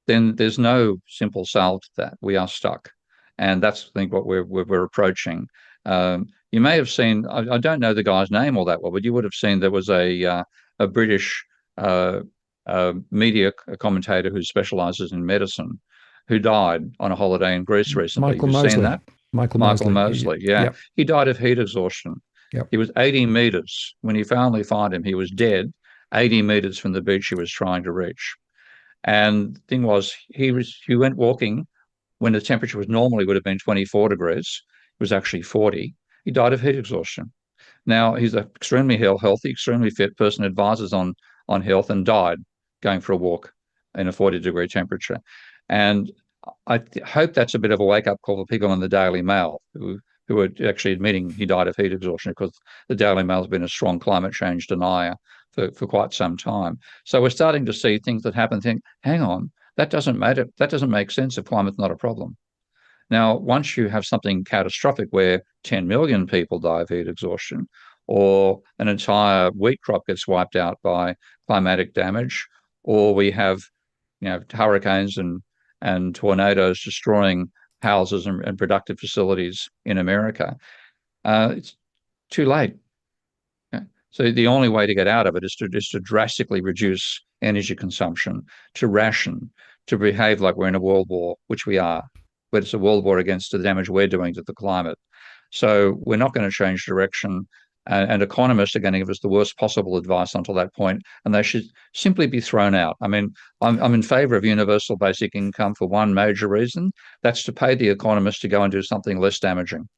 Speaker 2: then there's no simple salve to that. We are stuck, and that's, I think, what we're approaching. You may have seen, I don't know the guy's name all that well, but you would have seen there was a British media commentator who specialises in medicine, who died on a holiday in Greece recently.
Speaker 1: Michael Mosley.
Speaker 2: Seen that?
Speaker 1: Michael
Speaker 2: Mosley, yeah. Yep. He died of heat exhaustion.
Speaker 1: Yep.
Speaker 2: He was 80 meters. When he finally found him, he was dead, 80 meters from the beach he was trying to reach. And the thing was, he went walking when the temperature would have been 24 degrees. It was actually 40. He died of heat exhaustion. Now, he's an extremely healthy, extremely fit person, advises on health, and died going for a walk in a 40-degree temperature. And I hope that's a bit of a wake-up call for people in the Daily Mail who are actually admitting he died of heat exhaustion, because the Daily Mail has been a strong climate change denier for quite some time. So we're starting to see things that happen, think, hang on, that doesn't matter. That doesn't make sense if climate's not a problem. Now, once you have something catastrophic where 10 million people die of heat exhaustion, or an entire wheat crop gets wiped out by climatic damage, or we have hurricanes and tornadoes destroying houses and productive facilities in America, it's too late. So the only way to get out of it is to drastically reduce energy consumption, to ration, to behave like we're in a world war, which we are, but it's a world war against the damage we're doing to the climate. So we're not going to change direction. And economists are going to give us the worst possible advice until that point, and they should simply be thrown out. I mean, I'm in favour of universal basic income for one major reason. That's to pay the economist to go and do something less damaging.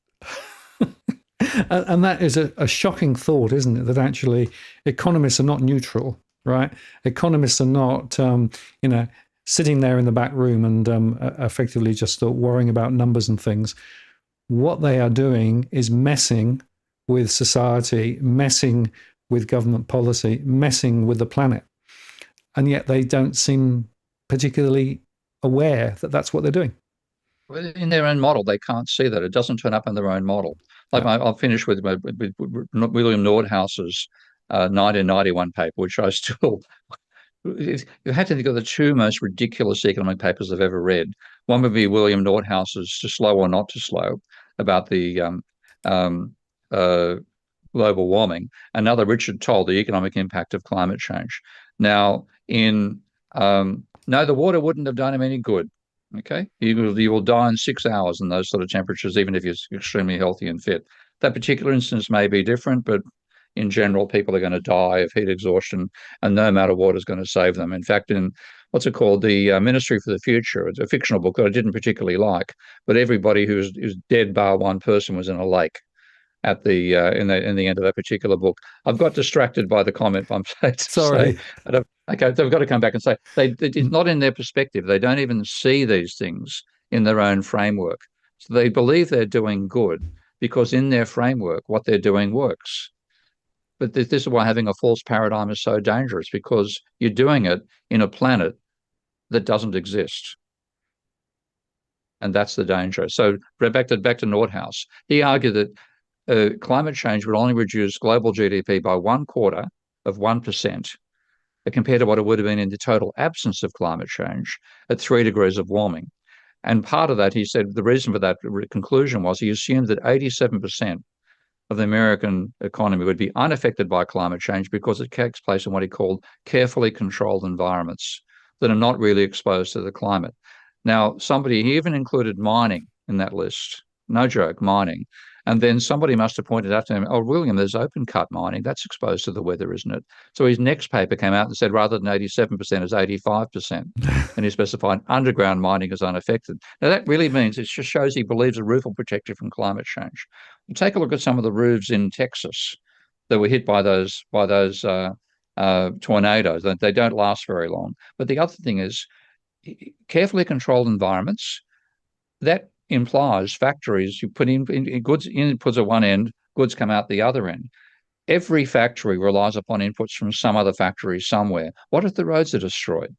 Speaker 1: And that is a shocking thought, isn't it? That actually economists are not neutral, right? Economists are not, sitting there in the back room and effectively just worrying about numbers and things. What they are doing is messing with society, messing with government policy, messing with the planet. And yet they don't seem particularly aware that that's what they're doing.
Speaker 2: In their own model, they can't see that. It doesn't turn up in their own model. Like I'll finish with William Nordhaus's 1991 paper, which I still you had to think of the two most ridiculous economic papers I've ever read. One would be William Nordhaus's "To Slow or Not to Slow" about the global warming. Another, Richard Toll, the economic impact of climate change. Now, no, the water wouldn't have done him any good. Okay, you will die in 6 hours in those sort of temperatures, even if you're extremely healthy and fit. That particular instance may be different, but in general, people are going to die of heat exhaustion, and no amount of water is going to save them. In fact, in what's it called, the Ministry for the Future, it's a fictional book that I didn't particularly like, but everybody who's dead bar one person was in a lake at the in the end of that particular book. I've got distracted by the comment. I'm
Speaker 1: sorry.
Speaker 2: Okay, they've got to come back and say it's not in their perspective. They don't even see these things in their own framework. So they believe they're doing good because in their framework, what they're doing works. But this is why having a false paradigm is so dangerous, because you're doing it in a planet that doesn't exist. And that's the danger. So back to Nordhaus. He argued that climate change would only reduce global GDP by 0.25% compared to what it would have been in the total absence of climate change at 3 degrees of warming. And part of that, he said, the reason for that conclusion was he assumed that 87% of the American economy would be unaffected by climate change because it takes place in what he called carefully controlled environments that are not really exposed to the climate. Now, he even included mining in that list. No joke, mining. And then somebody must have pointed out to him, oh, William, there's open cut mining. That's exposed to the weather, isn't it? So his next paper came out and said rather than 87%, it's 85%. And he specified underground mining is unaffected. Now, that really means it just shows he believes a roof will protect you from climate change. We'll take a look at some of the roofs in Texas that were hit by those tornadoes. They don't last very long. But the other thing is carefully controlled environments, that implies factories, you put in goods, inputs at one end, goods come out the other end. Every factory relies upon inputs from some other factory somewhere. What if the roads are destroyed?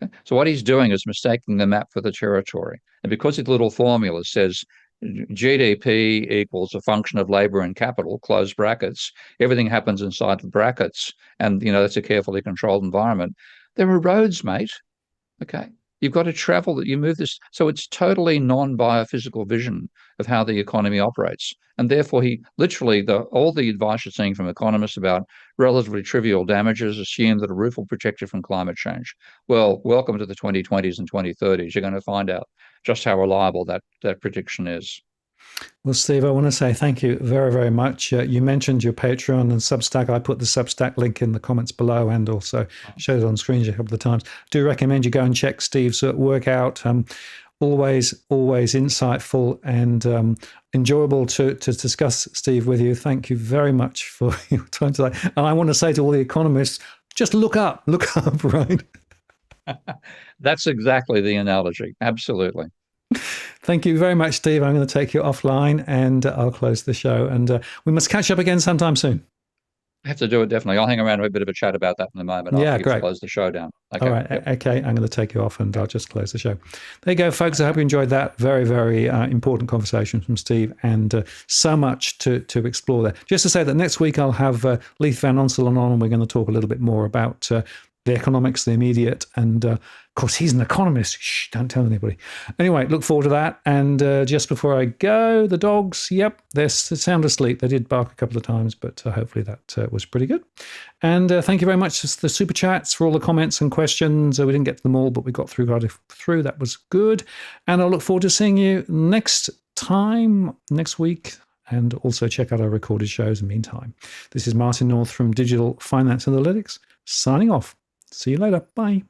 Speaker 2: Okay. So what he's doing is mistaking the map for the territory. And because his little formula says GDP equals a function of labor and capital, close brackets, everything happens inside the brackets, and that's a carefully controlled environment. There are roads, mate. Okay. You've got to travel, that you move this. So it's totally non-biophysical vision of how the economy operates. And therefore, he literally, all the advice you're seeing from economists about relatively trivial damages assume that a roof will protect you from climate change. Well, welcome to the 2020s and 2030s. You're going to find out just how reliable that prediction is.
Speaker 1: Well, Steve, I want to say thank you very, very much. You mentioned your Patreon and Substack. I put the Substack link in the comments below and also showed it on screen a couple of times. Do recommend you go and check Steve's work out. Always insightful and enjoyable to discuss, Steve, with you. Thank you very much for your time today. And I want to say to all the economists, just look up, right?
Speaker 2: That's exactly the analogy. Absolutely.
Speaker 1: Thank you very much, Steve. I'm going to take you offline and I'll close the show. And we must catch up again sometime soon.
Speaker 2: I have to do it, definitely. I'll hang around a bit of a chat about that in a moment.
Speaker 1: Yeah, great.
Speaker 2: Close the show down. Okay.
Speaker 1: All right. Yep. Okay. I'm going to take you off and I'll just close the show. There you go, folks. I hope you enjoyed that. Very, very important conversation from Steve and so much to explore there. Just to say that next week I'll have Leith Van Onselen on and we're going to talk a little bit more about the economics, the immediate, and of course he's an economist. Shh, don't tell anybody. Anyway, look forward to that. And just before I go, the dogs, yep, they're sound asleep. They did bark a couple of times, but hopefully that was pretty good. And thank you very much to the super chats for all the comments and questions. We didn't get to them all, but we got through. That was good. And I look forward to seeing you next week. And also check out our recorded shows in the meantime. This is Martin North from Digital Finance Analytics, signing off. See you later. Bye.